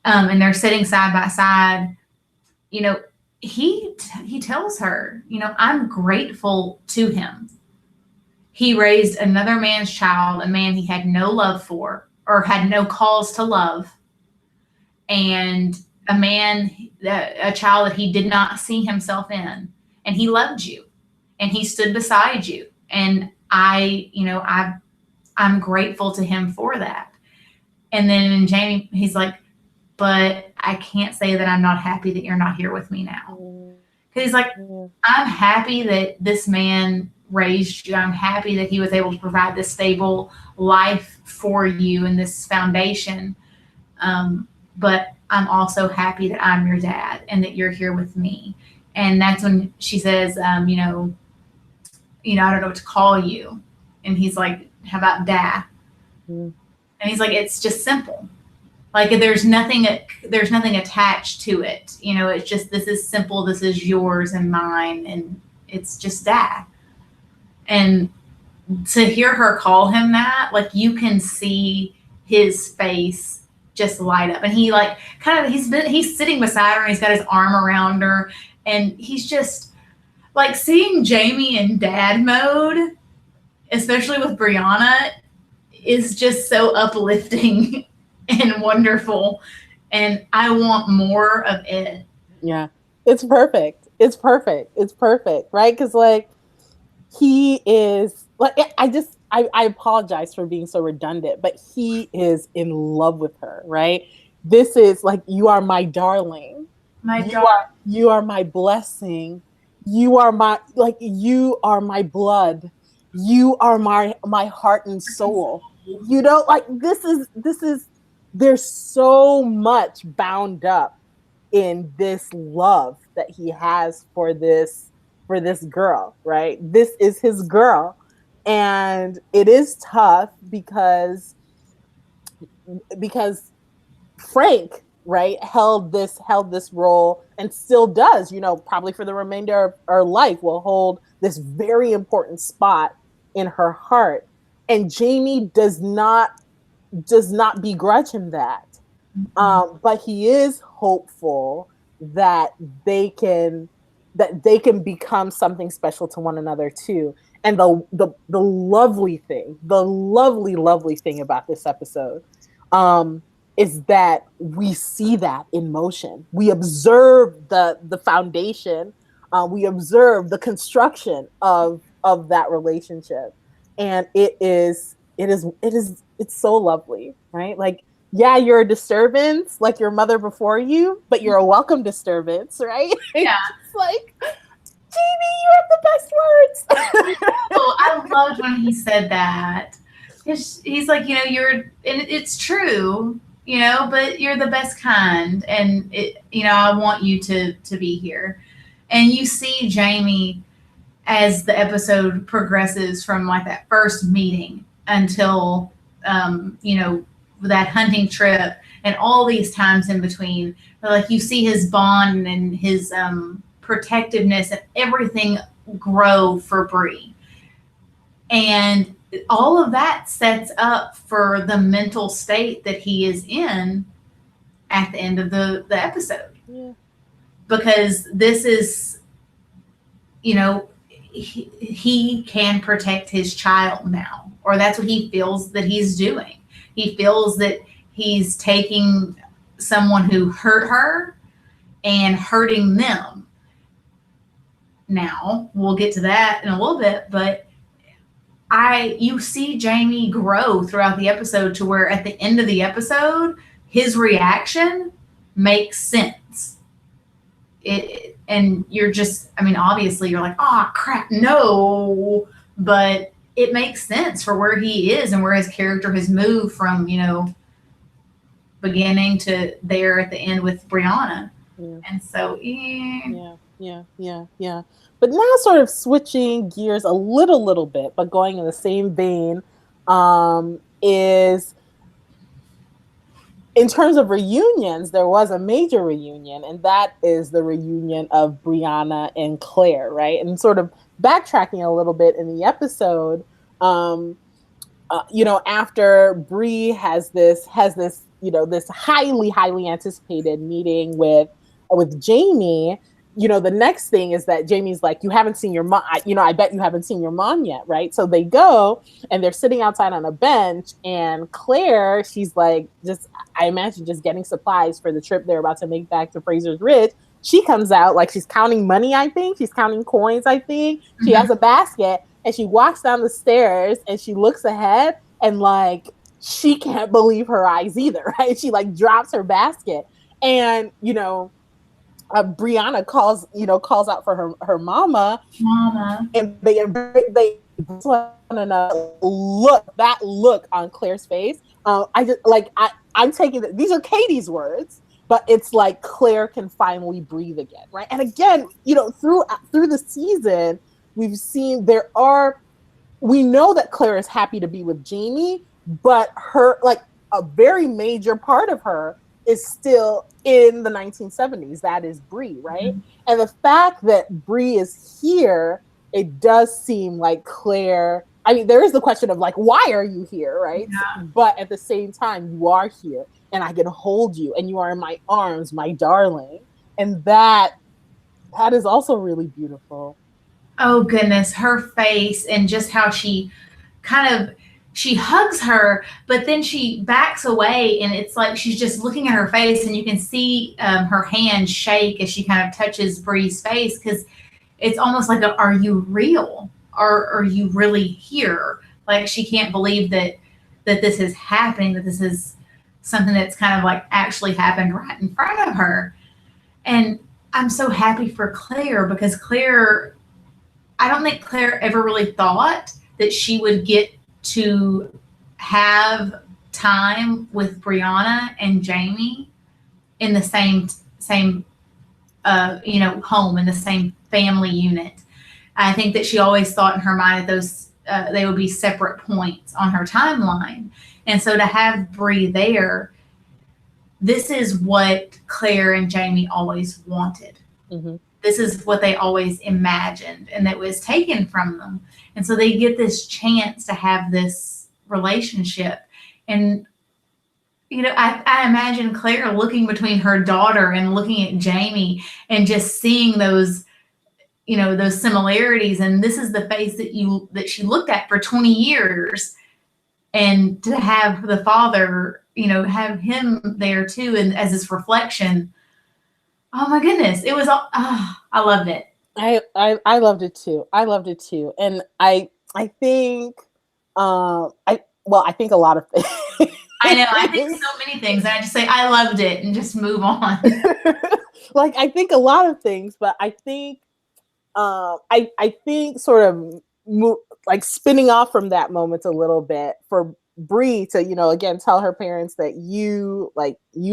and they're sitting side by side, he tells her, I'm grateful to him. He raised another man's child, a man he had no love for or had no cause to love, and a child that he did not see himself in, and he loved you, and he stood beside you, and I'm grateful to him for that. And then Jamie, he's like, but I can't say that I'm not happy that you're not here with me now. Because he's like, I'm happy that this man raised you. I'm happy that he was able to provide this stable life for you and this foundation. But I'm also happy that I'm your dad and that you're here with me. And that's when she says, I don't know what to call you. And he's like, how about dad? And he's like, it's just simple. Like there's nothing attached to it. It's just, this is simple. This is yours and mine. And it's just dad. And to hear her call him that, like you can see his face just light up. And he like he's sitting beside her and he's got his arm around her. And he's just like seeing Jamie in dad mode, especially with Brianna, is just so uplifting and wonderful. And I want more of it. Yeah, it's perfect. Right? Because like he is like, I apologize for being so redundant, but he is in love with her, right? This is like, you are my darling. You are my blessing. You are my blood. You are my heart and soul. Like this is there's so much bound up in this love that he has for this girl, right? This is his girl. And it is tough because Frank, right, held this role and still does, probably for the remainder of her life will hold this very important spot in her heart. And Jamie does not begrudge him that. But he is hopeful that they can become something special to one another too. And the lovely thing about this episode is that we see that in motion. We observe the foundation. We observe the construction of that relationship, and it's so lovely, right? Like, yeah, you're a disturbance, like your mother before you, but you're a welcome disturbance, right? Yeah. It's like, Jamie, you have the best words. Oh, I loved when he said that. He's like, and it's true, but you're the best kind, and I want you to be here. And you see Jamie as the episode progresses from like that first meeting until that hunting trip and all these times in between. Like you see his bond and his protectiveness and everything grow for Bree. And all of that sets up for the mental state that he is in at the end of the episode. Yeah. Because this is, he can protect his child now, or that's what he feels that he's doing. He feels that he's taking someone who hurt her and hurting them. Now, we'll get to that in a little bit, but you see Jamie grow throughout the episode to where at the end of the episode, his reaction makes sense. And you're just, obviously you're like, oh crap, no, but it makes sense for where he is and where his character has moved from, beginning to there at the end with Brianna. Yeah. And so, yeah. But now sort of switching gears a little bit, but going in the same vein, is in terms of reunions, there was a major reunion, and that is the reunion of Brianna and Claire, right? And sort of backtracking a little bit in the episode, after Bree has this, this highly anticipated meeting with Jamie. The next thing is that Jamie's like, you haven't seen your mom. I bet you haven't seen your mom yet, right? So they go and they're sitting outside on a bench, and Claire, she's like, I imagine just getting supplies for the trip they're about to make back to Fraser's Ridge. She comes out like she's counting money, I think. She's counting coins, I think. Mm-hmm. She has a basket, and she walks down the stairs, and she looks ahead, and like, she can't believe her eyes either, right? She like drops her basket, and, Brianna calls out for her mama, and they look on Claire's face. I'm taking these are Katie's words, but it's like Claire can finally breathe again, right? And again, through the season, we've seen we know that Claire is happy to be with Jamie, but her, like, a very major part of her is still in the 1970s. That is Bree, right? Mm-hmm. And the fact that Bree is here, it does seem like Claire, there is the question of like, why are you here, right? Yeah. But at the same time, you are here, and I can hold you, and you are in my arms, my darling. And that is also really beautiful. Oh goodness, her face and just how she she hugs her, but then she backs away, and it's like she's just looking at her face, and you can see her hand shake as she kind of touches Bree's face, because it's almost like, are you real? Are you really here? Like, she can't believe that this is happening, that this is something that's kind of like actually happened right in front of her. And I'm so happy for Claire, because I don't think Claire ever really thought that she would get to have time with Brianna and Jamie in the same home, in the same family unit. I think that she always thought in her mind that those they would be separate points on her timeline. And so to have Bree there, this is what Claire and Jamie always wanted. Mm-hmm. This is what they always imagined, and that was taken from them. And so they get this chance to have this relationship. And, I imagine Claire looking between her daughter and looking at Jamie and just seeing those, those similarities, and this is the face that she looked at for 20 years, and to have the father, have him there too, and as this reflection. Oh my goodness, it was all. Oh, I loved it. I loved it too. I loved it too, and I think I think a lot of things. I know. I think so many things, and I just say I loved it and just move on. Like I think a lot of things, but I think I think sort of like spinning off from that moment a little bit for Bree to again tell her parents that you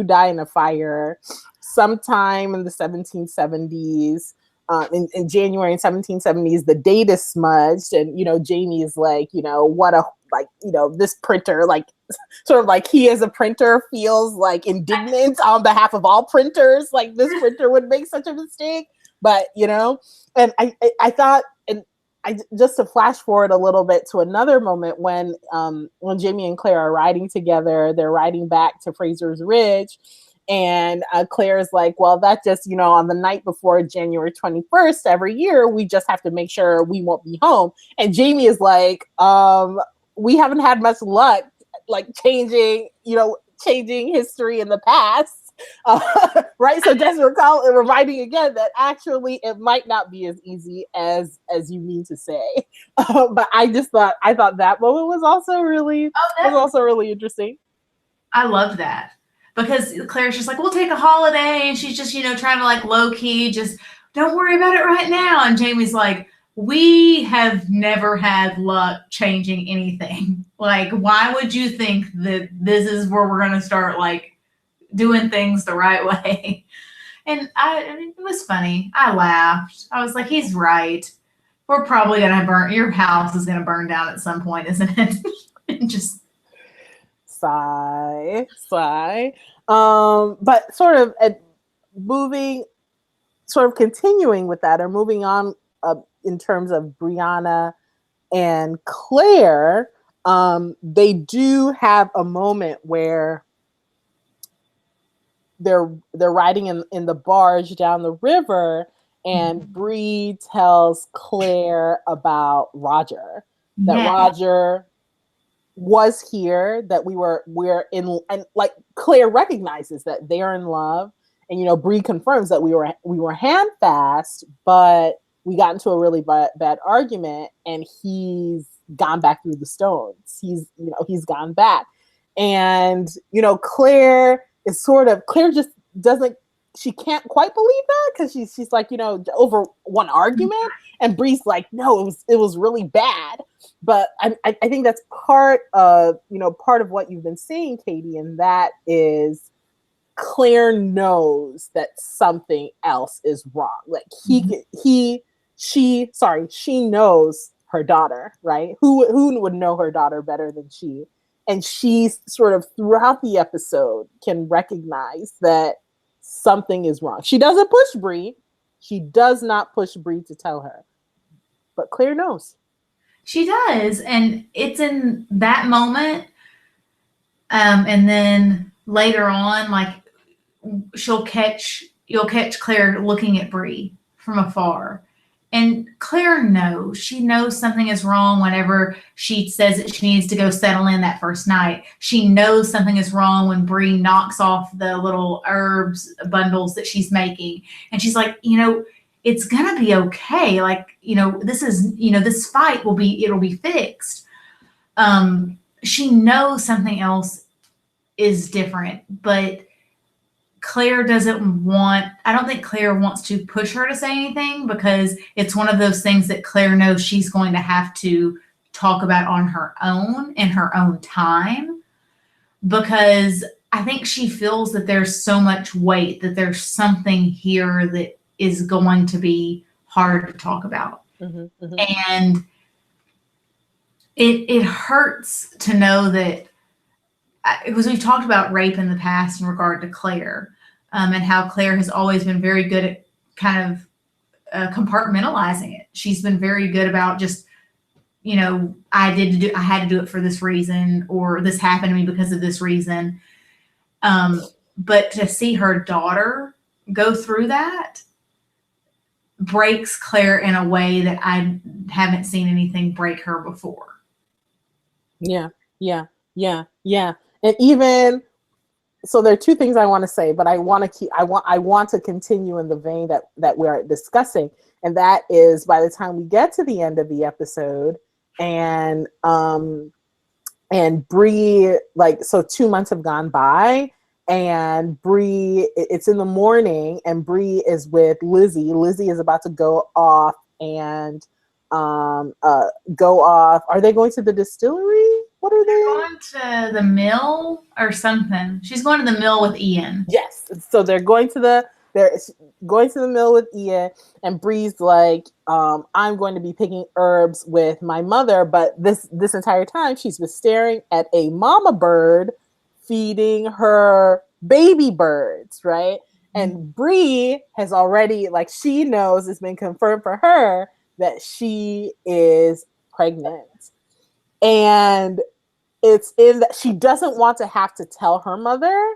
die in a fire sometime in the 1770s. In January in 1770s, the date is smudged, and Jamie is like, what a this printer, like sort of like he as a printer feels like indignant on behalf of all printers, like this printer would make such a mistake. But and I thought, and I just to flash forward a little bit to another moment when Jamie and Claire are riding together, they're riding back to Fraser's Ridge. And Claire is like, well, that just, on the night before January 21st every year, we just have to make sure we won't be home. And Jamie is like, we haven't had much luck, like changing history in the past. Right. So just reminding again that actually it might not be as easy as you mean to say. But I thought that moment was also really interesting. I loved that. Because Claire's just like, we'll take a holiday. And she's just, trying to like low key, just don't worry about it right now. And Jamie's like, we have never had luck changing anything. Like, why would you think that this is where we're going to start like doing things the right way? And it was funny. I laughed. I was like, he's right. We're probably going to your house is going to burn down at some point, isn't it? And just. Sigh. But sort of continuing with that, or moving on in terms of Brianna and Claire, they do have a moment where they're riding in the barge down the river, and Bree tells Claire about Roger, that Roger was here, that we're in, and like Claire recognizes that they're in love, and Bree confirms that we were handfast, but we got into a really bad argument, and he's gone back through the stones. He's gone back, and Claire just doesn't. She can't quite believe that, because she's like, over one argument, and Bree's like, no, it was really bad. But I think that's part of what you've been saying, Katie, and that is Claire knows that something else is wrong. Like she knows her daughter, right? Who would know her daughter better than she? And she sort of throughout the episode can recognize that something is wrong. She doesn't push Bree. She does not push Bree to tell her. But Claire knows. She does. And it's in that moment. And then later on, like you'll catch Claire looking at Bree from afar. And Claire knows. She knows something is wrong whenever she says that she needs to go settle in that first night. She knows something is wrong when Bree knocks off the little herbs bundles that she's making. And she's like, it's going to be okay. Like, this fight it'll be fixed. She knows something else is different, but I don't think Claire wants to push her to say anything, because it's one of those things that Claire knows she's going to have to talk about on her own in her own time, because I think she feels that there's so much weight, that there's something here that is going to be hard to talk about. Mm-hmm, mm-hmm. And it hurts to know that, because we've talked about rape in the past in regard to Claire, and how Claire has always been very good at kind of compartmentalizing it. She's been very good about just, I had to do it for this reason, or this happened to me because of this reason. But to see her daughter go through that, breaks Claire in a way that I haven't seen anything break her before. Yeah, yeah, yeah, yeah. And even so, there are two things I want to say, but I want to continue in the vein that we're discussing, and that is by the time we get to the end of the episode, and Bree, like, so 2 months have gone by, and Bree, it's in the morning, and Bree is with Lizzie. Lizzie is about to go off and go off. Are they going to the distillery? What are They're they? going to the mill or something. She's going to the mill with Ian. Yes. So they're going to the mill with Ian, and Bree's like, I'm going to be picking herbs with my mother, but this entire time she's been staring at a mama bird feeding her baby birds, right? And Bree has already, like, she knows, it's been confirmed for her that she is pregnant. And it's in that she doesn't want to have to tell her mother,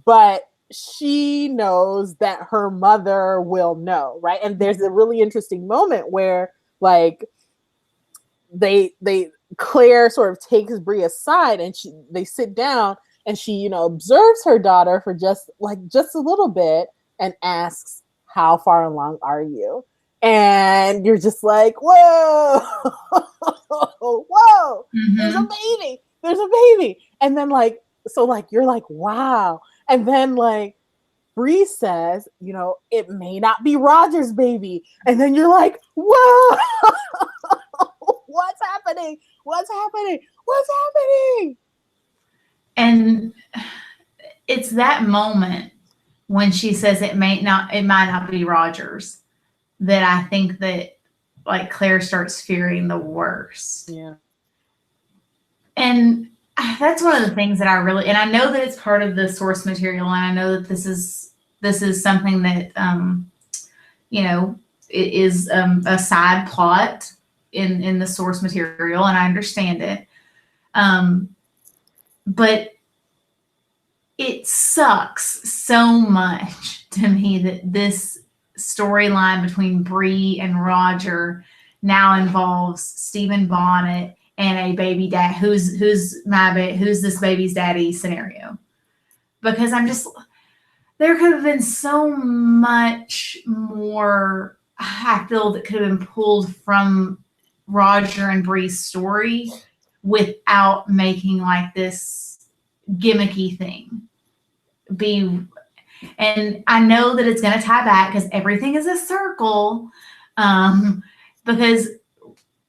but she knows that her mother will know, right? And there's a really interesting moment where, like, they Claire sort of takes Bree aside, and they sit down, and she, observes her daughter for just a little bit, and asks, how far along are you? And you're just like, whoa, whoa, there's a baby, and then, like, so, like, you're like, wow. And then, like, Bree says, it may not be Roger's baby. And then you're like, whoa, what's happening? What's happening? What's happening? And it's that moment when she says it might not be Roger's, that I think that, like, Claire starts fearing the worst. Yeah. And that's one of the things that and I know that it's part of the source material, and I know that this is something that it is a side plot in the source material, and I understand it. But it sucks so much to me that this storyline between Bree and Roger now involves Stephen Bonnet and a baby dad who's this baby's daddy scenario. Because there could have been so much more, I feel, that could have been pulled from Roger and Bree's story without making, like, this gimmicky thing be. And I know that it's going to tie back because everything is a circle. Because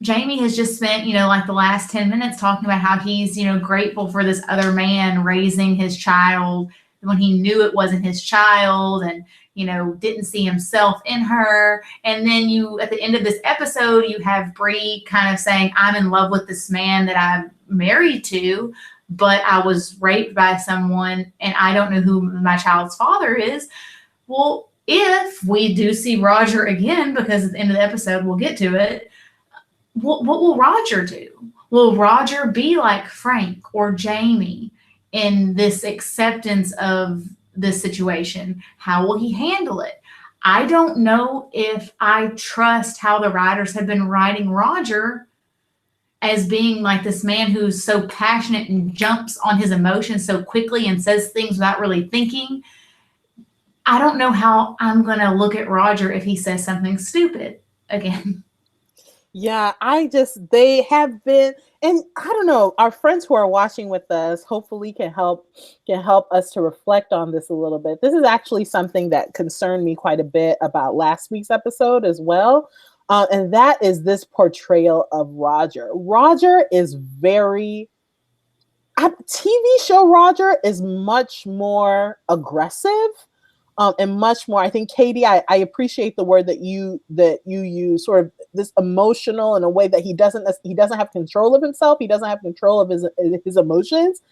Jamie has just spent, like, the last 10 minutes talking about how he's, grateful for this other man raising his child when he knew it wasn't his child, and, didn't see himself in her. And then at the end of this episode, you have Bree kind of saying, I'm in love with this man that I'm married to, but I was raped by someone and I don't know who my child's father is. Well, if we do see Roger again, because at the end of the episode, we'll get to it, what will Roger do? Will Roger be like Frank or Jamie in this acceptance of this situation? How will he handle it? I don't know if I trust how the writers have been writing Roger as being like this man who's so passionate and jumps on his emotions so quickly and says things without really thinking. I don't know how I'm going to look at Roger if he says something stupid again. Yeah, they have been, and I don't know, our friends who are watching with us hopefully can help us to reflect on this a little bit. This is actually something that concerned me quite a bit about last week's episode as well. And that is this portrayal of Roger. Roger is TV show Roger is much more aggressive. And much more. I think, Katie, I appreciate the word that you use, sort of this emotional, in a way that he doesn't have control of himself. He doesn't have control of his emotions.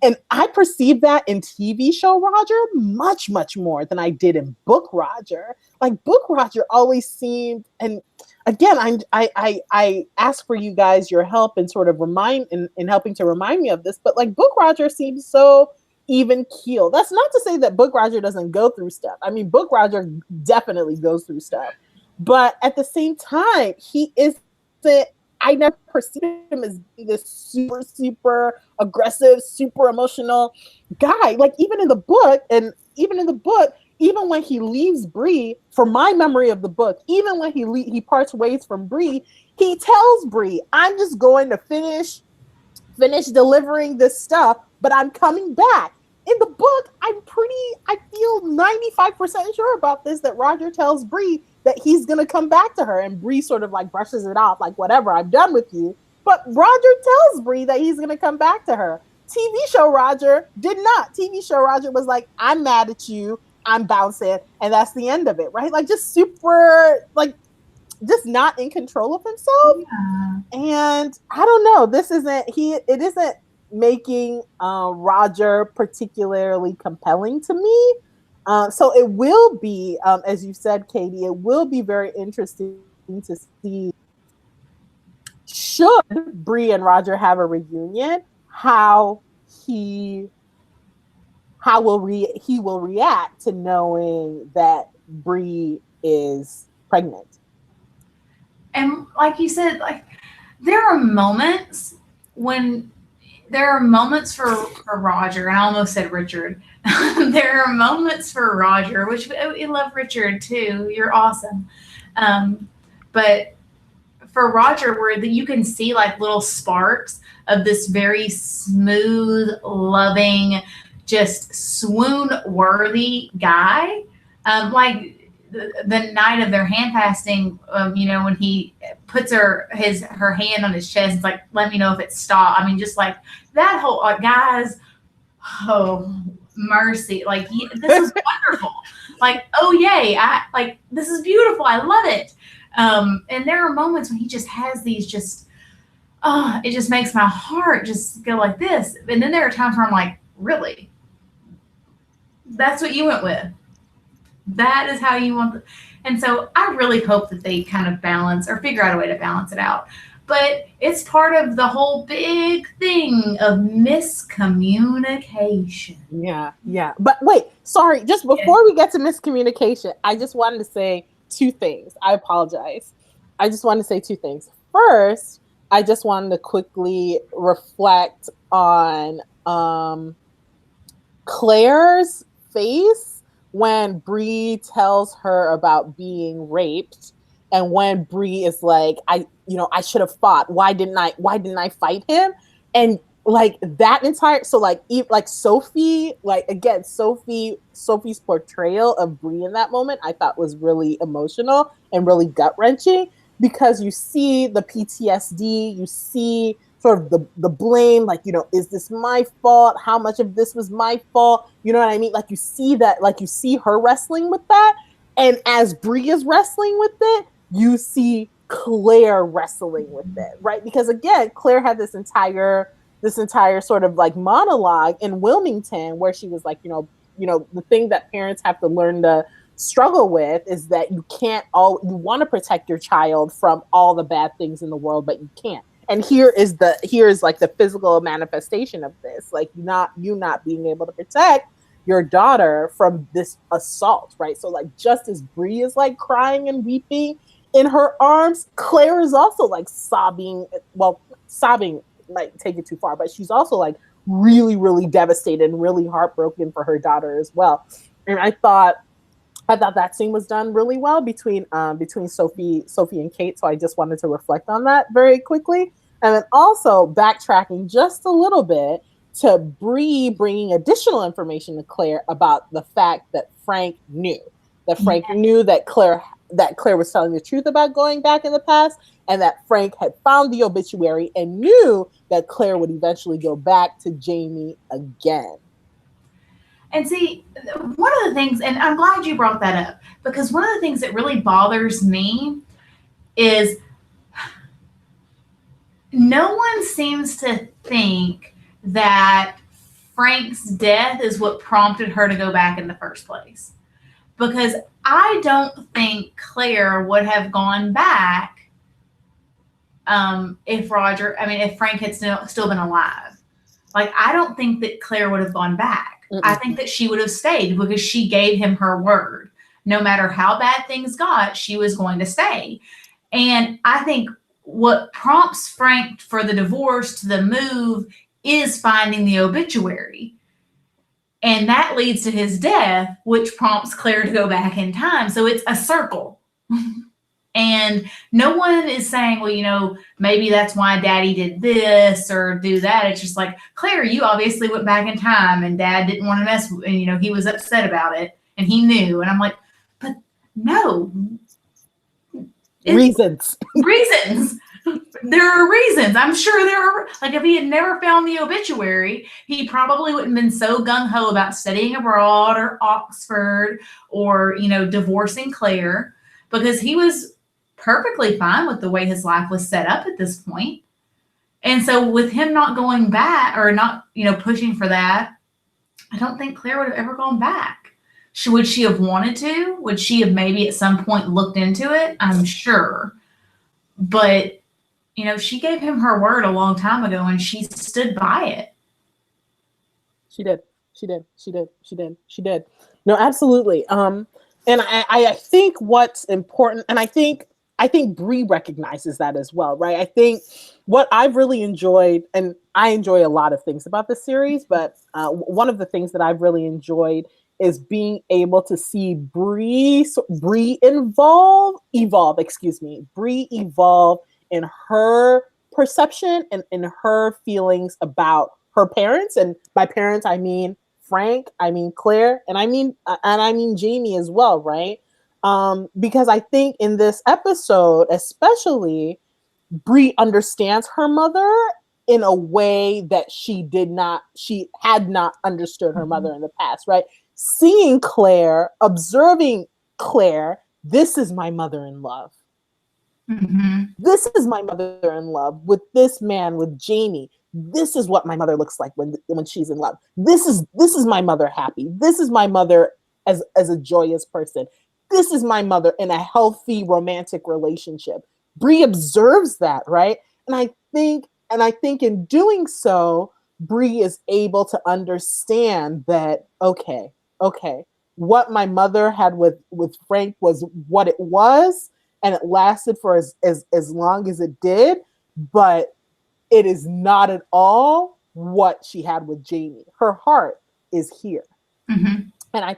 And I perceive that in TV show Roger much, much more than I did in book Roger. Like, book Roger always seemed, and again, I ask for you guys your help and sort of in helping to remind me of this, but, like, book Roger seems so even keel. That's not to say that book Roger doesn't go through stuff. I mean, book Roger definitely goes through stuff. But at the same time, he isn't, I never perceived him as being this super aggressive, super emotional guy. Like even in the book, even when he leaves Bree, from my memory of the book, even when he parts ways from Bree, he tells Bree, "I'm just going to finish delivering this stuff, but I'm coming back." In the book, I feel 95% sure about this, that Roger tells Bree that he's going to come back to her, and Bree sort of like brushes it off, like, whatever, I'm done with you. But Roger tells Bree that he's going to come back to her. TV show Roger did not. TV show Roger was like, "I'm mad at you, I'm bouncing," and that's the end of it, right? Like, just super, like, just not in control of himself. Yeah. And I don't know, it isn't making Roger particularly compelling to me. So it will be, as you said, Katie, it will be very interesting to see, should Bree and Roger have a reunion, how he he will react to knowing that Bree is pregnant. And like you said, like there are moments when there are moments for Roger, and I almost said Richard. There are moments for Roger, which we love Richard too. You're awesome. Um, but for Roger, where you can see like little sparks of this very smooth, loving, just swoon worthy guy. Like the night of their hand fasting, when he puts her hand on his chest, it's like, let me know if it's stopped. I mean, just like that whole guys, oh mercy, like this is wonderful. Like, oh yay, I like this is beautiful. I love it. And there are moments when he just has these just, oh, it just makes my heart just go like this. And then there are times where I'm like, really? That's what you went with? That is how you want and so I really hope that they kind of balance or figure out a way to balance it out. But it's part of the whole big thing of miscommunication. Yeah. But wait, sorry, just Yeah. before we get to miscommunication, I just wanted to say two things. I apologize. I just wanted to say two things. First, I just wanted to quickly reflect on Claire's face when Bree tells her about being raped, and when Bree is like, I should have fought. Why didn't I fight him? And like that entire, so like like Sophie, like again, Sophie's portrayal of Bree in that moment, I thought was really emotional and really gut wrenching, because you see the PTSD, you see sort of the blame, like, is this my fault? How much of this was my fault? You know what I mean? Like you see that, like you see her wrestling with that. And as Bree is wrestling with it, you see Claire wrestling with it, right? Because again, Claire had this entire sort of like monologue in Wilmington where she was like, the thing that parents have to learn to struggle with is that you want to protect your child from all the bad things in the world, but you can't. And here is like the physical manifestation of this, like not being able to protect your daughter from this assault, right? So like just as Bree is like crying and weeping in her arms, Claire is also like sobbing. Well, sobbing might take it too far, but she's also like really, really devastated and really heartbroken for her daughter as well. And I thought that scene was done really well between Sophie and Kate. So I just wanted to reflect on that very quickly, and then also backtracking just a little bit to Bree bringing additional information to Claire about the fact that Frank knew that Claire was telling the truth about going back in the past, and that Frank had found the obituary and knew that Claire would eventually go back to Jamie again. And see, one of the things, and I'm glad you brought that up, because one of the things that really bothers me is no one seems to think that Frank's death is what prompted her to go back in the first place. Because I don't think Claire would have gone back if Frank had still been alive. Like, I don't think that Claire would have gone back. I think that she would have stayed because she gave him her word. no matter how bad things got, she was going to stay. And I think what prompts Frank for the divorce to the move is finding the obituary. And that leads to his death, which prompts Claire to go back in time. So it's a circle. And no one is saying, well, maybe that's why Daddy did this or do that. It's just like, Claire, you obviously went back in time and Dad didn't want to mess with, and, he was upset about it and he knew. And I'm like, but no. Reasons. There are reasons. I'm sure there are. Like, if he had never found the obituary, he probably wouldn't have been so gung-ho about studying abroad or Oxford or, divorcing Claire, because he was perfectly fine with the way his life was set up at this point. And so with him not going back or not, pushing for that, I don't think Claire would have ever gone back. Would she have wanted to? Would she have maybe at some point looked into it? I'm sure. But, she gave him her word a long time ago and she stood by it. She did. No, absolutely. And I think what's important, and I think Bree recognizes that as well, right? I think what I've really enjoyed, and I enjoy a lot of things about this series, but one of the things that I've really enjoyed is being able to see Bree evolve in her perception and in her feelings about her parents. And by parents, I mean Frank, I mean Claire, and I mean Jamie as well, right? Because I think in this episode, especially, Bree understands her mother in a way that she had not understood her mother in the past, right? Seeing Claire, observing Claire, this is my mother in love. Mm-hmm. This is my mother in love with this man, with Jamie. This is what my mother looks like when she's in love. This is my mother happy. This is my mother as a joyous person. This is my mother in a healthy romantic relationship. Bree observes that, right? And I think in doing so, Bree is able to understand that, okay, what my mother had with Frank was what it was, and it lasted for as long as it did, but it is not at all what she had with Jamie. Her heart is here. Mm-hmm. And I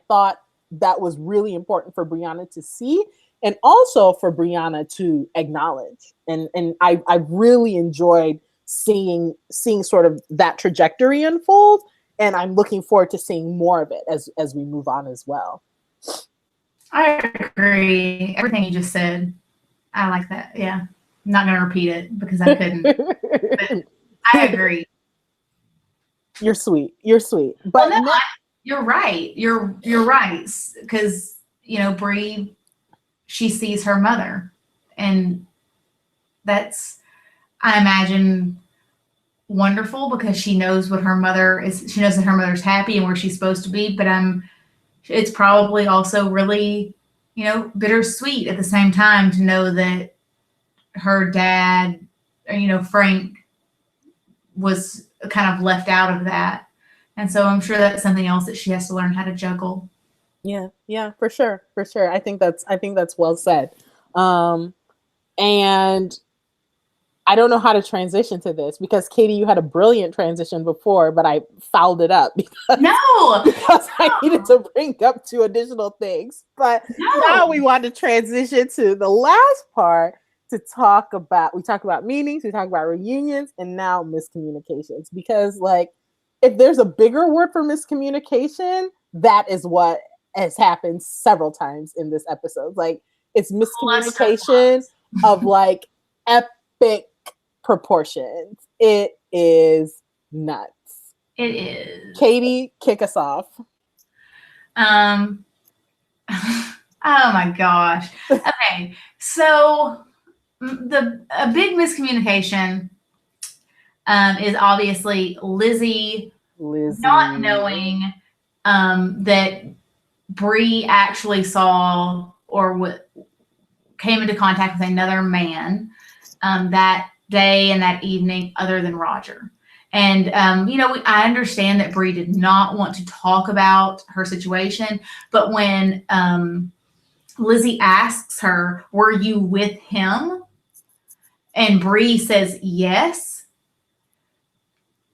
thought that was really important for Brianna to see, and also for Brianna to acknowledge. And I really enjoyed seeing sort of that trajectory unfold, and I'm looking forward to seeing more of it as we move on as well. I agree. Everything you just said, I like that. Yeah. I'm not going to repeat it because I couldn't. But I agree. You're sweet. But well, no, you're right. You're right. Because, Bree, she sees her mother. And that's, I imagine, wonderful because she knows what her mother is. She knows that her mother's happy and where she's supposed to be. But it's probably also really, bittersweet at the same time to know that her dad, Frank, was kind of left out of that. And so I'm sure that's something else that she has to learn how to juggle. Yeah, for sure. I think that's well said. And I don't know how to transition to this because Katie, you had a brilliant transition before, but I fouled it up because I needed to bring up 2 additional things. But now we want to transition to the last part to talk about meetings, we talk about reunions, and now miscommunications. Because if there's a bigger word for miscommunication, that is what has happened several times in this episode. It's miscommunication of epic proportions. It is nuts. It is. Katie, kick us off. Oh my gosh. Okay, so a big miscommunication is obviously Lizzie not knowing that Bree actually saw or came into contact with another man that day and that evening other than Roger. And I understand that Bree did not want to talk about her situation, but when Lizzie asks her, "Were you with him?" and Bree says yes,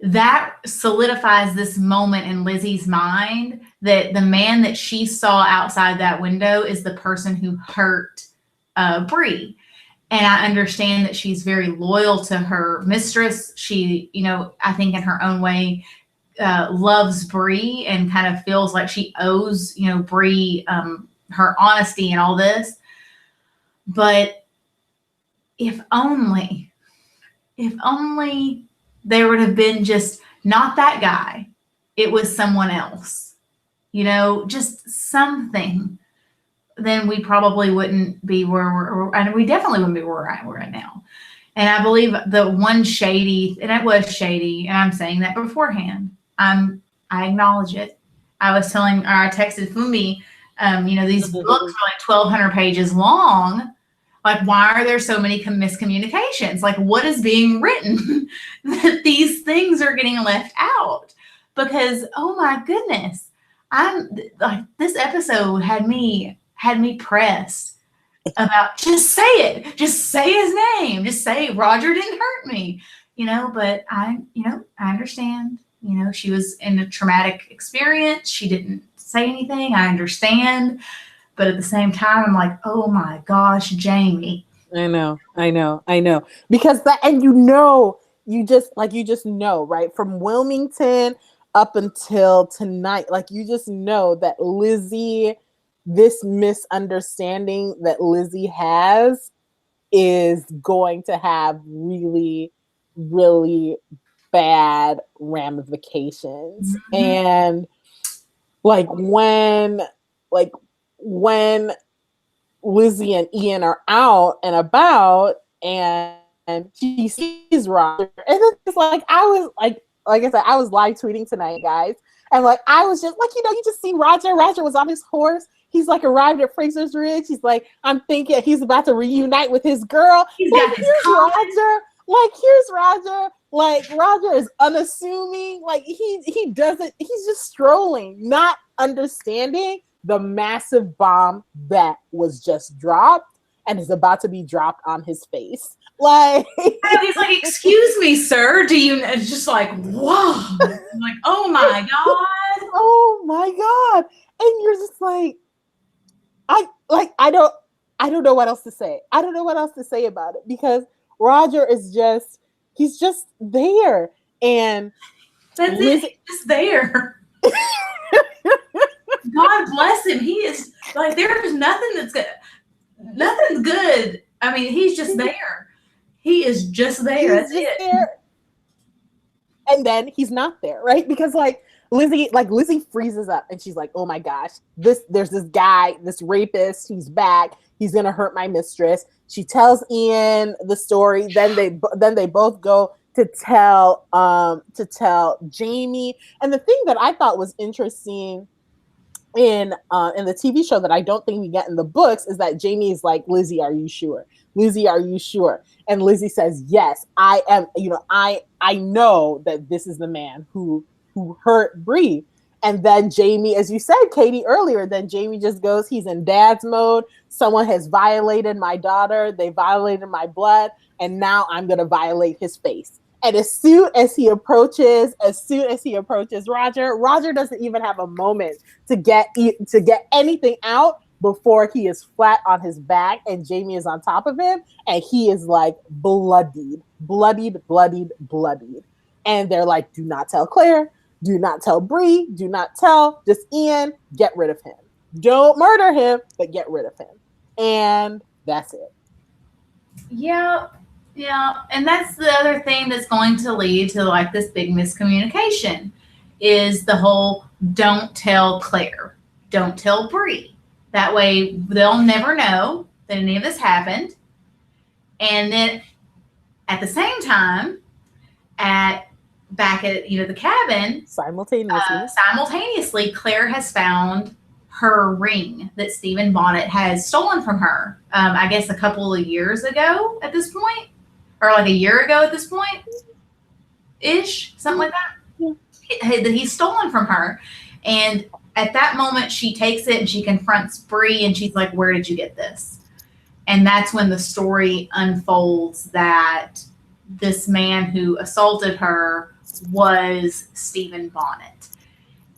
that solidifies this moment in Lizzie's mind that the man that she saw outside that window is the person who hurt Bree. And I understand that she's very loyal to her mistress. She, I think in her own way, loves Bree and kind of feels like she owes, Bree her honesty and all this. But if only there would have been just not that guy, it was someone else, just something, then we probably wouldn't be and we definitely wouldn't be where we're at now. And I believe the one shady, and it was shady, and I'm saying that beforehand. I acknowledge it. I texted Fumi, these books are like 1,200 pages long. Like, why are there so many miscommunications? Like, what is being written that these things are getting left out? Because, oh my goodness, this episode had me pressed about just say it, just say his name, just say Roger didn't hurt me, But I understand. She was in a traumatic experience. She didn't say anything. I understand. But at the same time, I'm like, oh my gosh, Jamie. I know. Because you just know, right? From Wilmington up until tonight, like you just know that Lizzie, this misunderstanding that Lizzie has is going to have really, really bad ramifications. Mm-hmm. And when Lizzie and Ian are out and about and she sees Roger, and it's like like I said, I was live tweeting tonight, guys, and I was just you just see Roger was on his horse. He's arrived at Fraser's Ridge. He's I'm thinking he's about to reunite with his girl. Here's Roger. Here's Roger. Roger is unassuming. He doesn't. He's just strolling, not understanding the massive bomb that was just dropped and is about to be dropped on his face. He's excuse me, sir. Do you? It's just whoa. Oh my god. Oh my god. And you're just I don't know what else to say. I don't know what else to say about it because Roger is he's just there. And that's it. He's just there. God bless him. He is there's nothing that's good. Nothing's good. I mean, he's just there. He is just there. That's it. There. And then he's not there, right? Because Lizzie freezes up and she's like, oh my gosh, there's this guy, this rapist, he's back. He's gonna hurt my mistress. She tells Ian the story. Then they both go to tell Jamie. And the thing that I thought was interesting in the TV show that I don't think we get in the books is that Jamie is like, Lizzie, are you sure? Lizzie, are you sure? And Lizzie says, yes, I am. I know that this is the man who hurt Bree. And then Jamie, as you said, Katie, earlier, then Jamie just goes, he's in dad's mode. Someone has violated my daughter. They violated my blood. And now I'm going to violate his face. And as soon as he approaches Roger doesn't even have a moment to get anything out before he is flat on his back and Jamie is on top of him. And he is bloodied. And they're like, do not tell Claire. Do not tell Bree. Do not tell. Just Ian. Get rid of him. Don't murder him, but get rid of him. And that's it. Yeah. Yeah. And that's the other thing that's going to lead to this big miscommunication is the whole don't tell Claire. Don't tell Bree. That way they'll never know that any of this happened. And then at the same time, back at the cabin, simultaneously, Claire has found her ring that Stephen Bonnet has stolen from her. I guess a couple of years ago at this point, or a year ago at this point. ish, something like that, Yeah. that he's stolen from her. And at that moment, she takes it and she confronts Bree, and she's like, "Where did you get this?" And that's when the story unfolds that this man who assaulted her was Stephen Bonnet.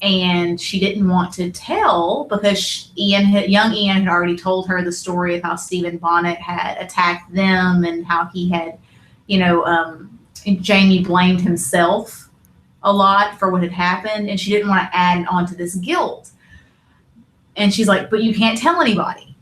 And she didn't want to tell because young Ian had already told her the story of how Stephen Bonnet had attacked them and how he had, you know, Jamie blamed himself a lot for what had happened, and she didn't want to add on to this guilt. And she's like, "But you can't tell anybody."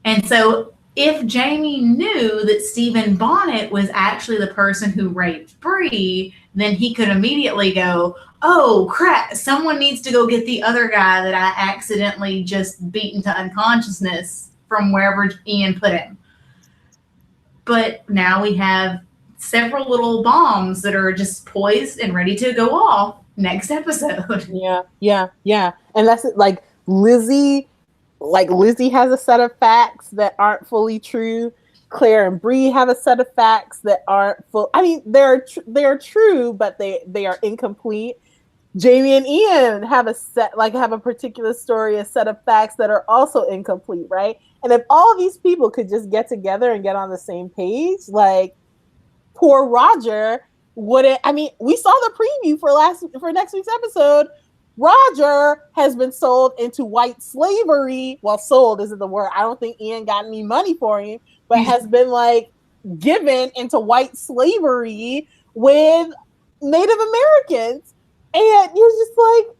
And so if Jamie knew that Stephen Bonnet was actually the person who raped Bree, then he could immediately go, "Oh crap, someone needs to go get the other guy that I accidentally just beat into unconsciousness from wherever Ian put him." But now we have several little bombs that are just poised and ready to go off next episode. Yeah, yeah, yeah. And that's it. Lizzie has a set of facts that aren't fully true. Claire and Bree have a set of facts that aren't full. I mean, they're true, but they are incomplete. Jamie and Ian have have a particular story, a set of facts that are also incomplete, right? And if all these people could just get together and get on the same page, like poor Roger wouldn't. I mean, we saw the preview for next week's episode. Roger has been sold into white slavery. Well, sold isn't the word. I don't think Ian got any money for him, but has been like given into white slavery with Native Americans. And you're just like,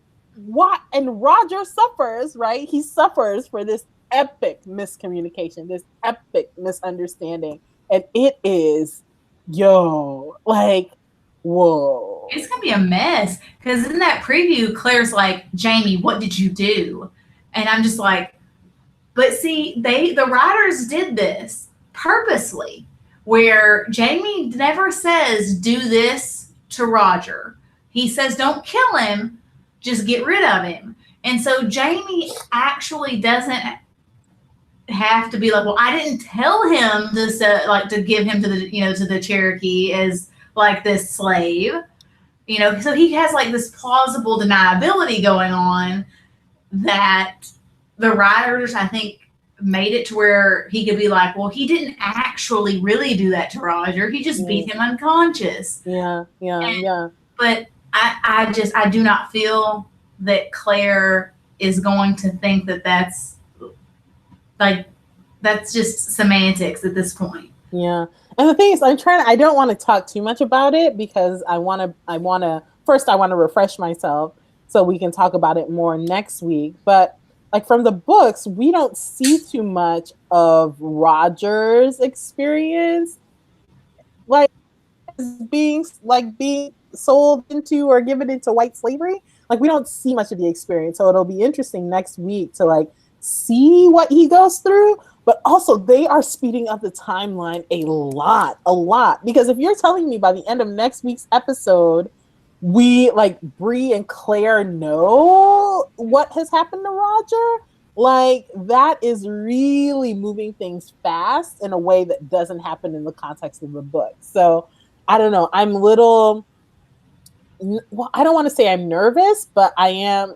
what? And Roger suffers, right? He suffers for this epic miscommunication, this epic misunderstanding. And it is, yo, like, whoa. It's gonna be a mess because in that preview, Claire's like, "Jamie, what did you do?" And I'm just like, but see, the writers did this purposely, where Jamie never says do this to Roger. He says don't kill him, just get rid of him. And so Jamie actually doesn't have to be like, "Well, I didn't tell him to give him to the Cherokee as like this slave." So he has like this plausible deniability going on that the writers, I think, made it to where he could be like, "Well, he didn't actually really do that to Roger. He just beat him unconscious." Yeah, yeah, yeah. But I do not feel that Claire is going to think that that's just semantics at this point. Yeah. And the thing is, I don't want to talk too much about it because I want to refresh myself so we can talk about it more next week. But like from the books, we don't see too much of Roger's experience, like being sold into or given into white slavery. Like we don't see much of the experience. So it'll be interesting next week to like see what he goes through. But also, they are speeding up the timeline a lot. Because if you're telling me by the end of next week's episode, Bree and Claire know what has happened to Roger, like that is really moving things fast in a way that doesn't happen in the context of the book. So I don't know. I don't want to say I'm nervous, but I am.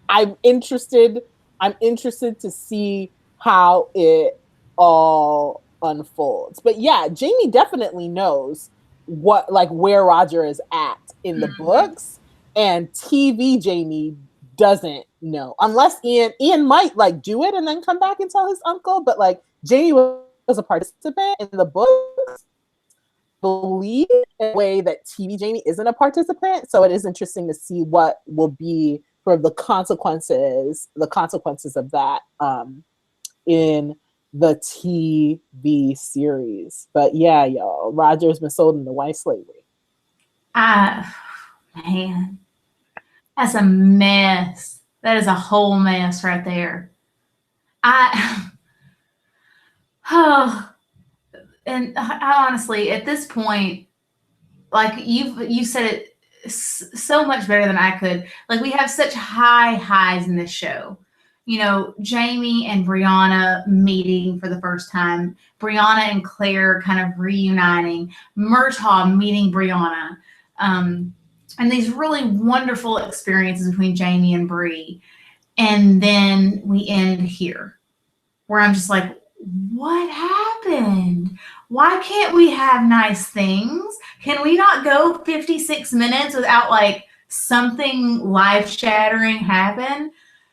I'm interested. I'm interested to see how it all unfolds. But yeah, Jamie definitely knows where Roger is at in the books, and TV Jamie doesn't know unless Ian might like do it and then come back and tell his uncle. But like Jamie was a participant in the books, believe in a way that TV Jamie isn't a participant. So it is interesting to see what will be sort of the consequences of that in the TV series. But yeah, y'all, Roger's been sold into white slavery. Man, that's a mess. That is a whole mess right there. Oh, and I honestly, at this point, like you said it so much better than I could. Like we have such high highs in this show. Jamie and Brianna meeting for the first time, Brianna and Claire kind of reuniting, Murtaugh meeting Brianna, and these really wonderful experiences between Jamie and Bree. And then we end here, where I'm just like, what happened? Why can't we have nice things? Can we not go 56 minutes without like something life shattering happen?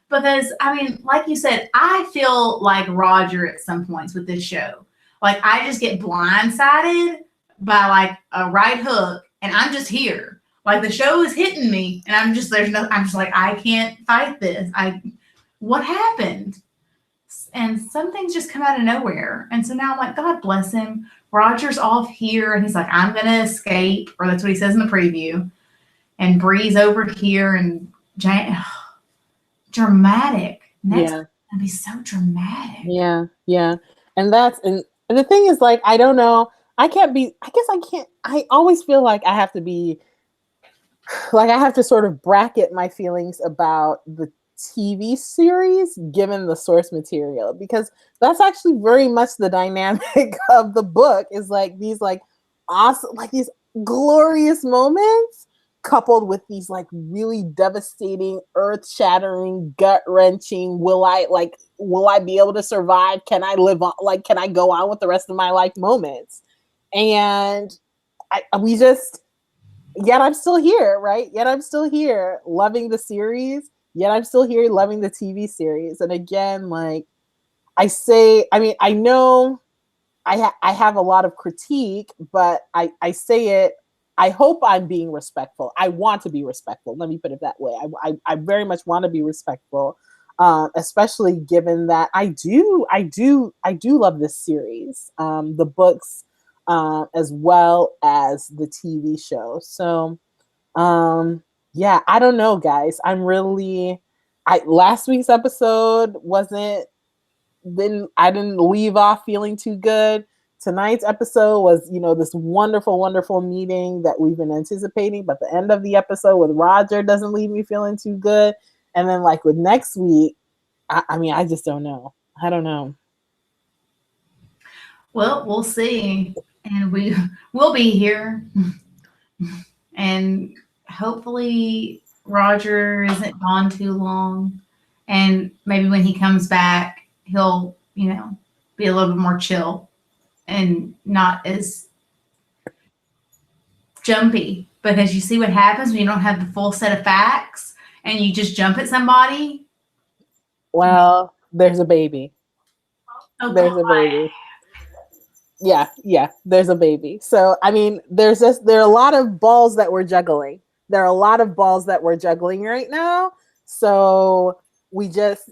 Because I mean, like you said, I feel like Roger at some points with this show. Like I just get blindsided by like a right hook and I'm just here. Like the show is hitting me and I'm just like, I can't fight this. What happened? And some things just come out of nowhere. And so now I'm like, God bless him. Roger's off here and he's like, I'm gonna escape, or that's what he says in the preview. And Bree's over here and dramatic. Next Yeah. gonna be so dramatic. Yeah. Yeah. And the thing is, like, I don't know. I can't. I always feel like I have to be, like, I have to sort of bracket my feelings about the TV series given the source material, because that's actually very much the dynamic of the book, is like these like awesome, like these glorious moments coupled with these like really devastating, earth-shattering, gut-wrenching, will I be able to survive? Can I live on, like, can I go on with the rest of my life moments? And yet I'm still here, right? Yet I'm still here loving the series. Yet I'm still here loving the TV series. And again, like I know I have a lot of critique, but I say it, I hope I'm being respectful. I want to be respectful. Let me put it that way. I very much want to be respectful, especially given that I do love this series, the books, as well as the TV show. So, yeah, I don't know, guys. Last week's episode I didn't leave off feeling too good. Tonight's episode was, this wonderful, wonderful meeting that we've been anticipating, but the end of the episode with Roger doesn't leave me feeling too good. And then like with next week, I just don't know. I don't know. Well, we'll see. And we'll be here. And hopefully Roger isn't gone too long. And maybe when he comes back, he'll, be a little bit more chill and not as jumpy. Because you see what happens when you don't have the full set of facts and you just jump at somebody. Well, there's a baby. Oh, there's God. a baby. Yeah, there's a baby. So, I mean, there are a lot of balls that we're juggling. There are a lot of balls that we're juggling right now. So we just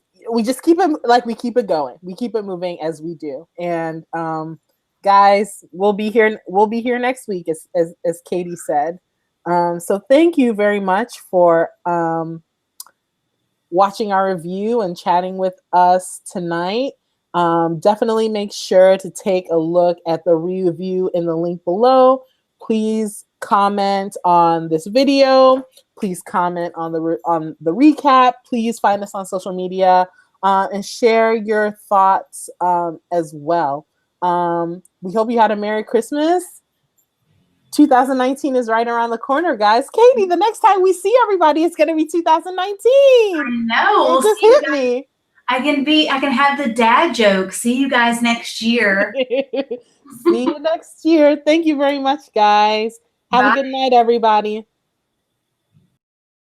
keep it, like, we keep it going. We keep it moving as we do. And guys, we'll be here next week, as Katie said. So thank you very much for watching our review and chatting with us tonight. Definitely make sure to take a look at the review in the link below. Please comment on this video. Please comment on the recap. Please find us on social media, and share your thoughts as well. We hope you had a Merry Christmas. 2019 is right around the corner, guys. Katie, the next time we see everybody, it's going to be 2019. I know. It just hit me. I can have the dad joke. See you guys next year. See you next year. Thank you very much, guys. Have a good night, everybody.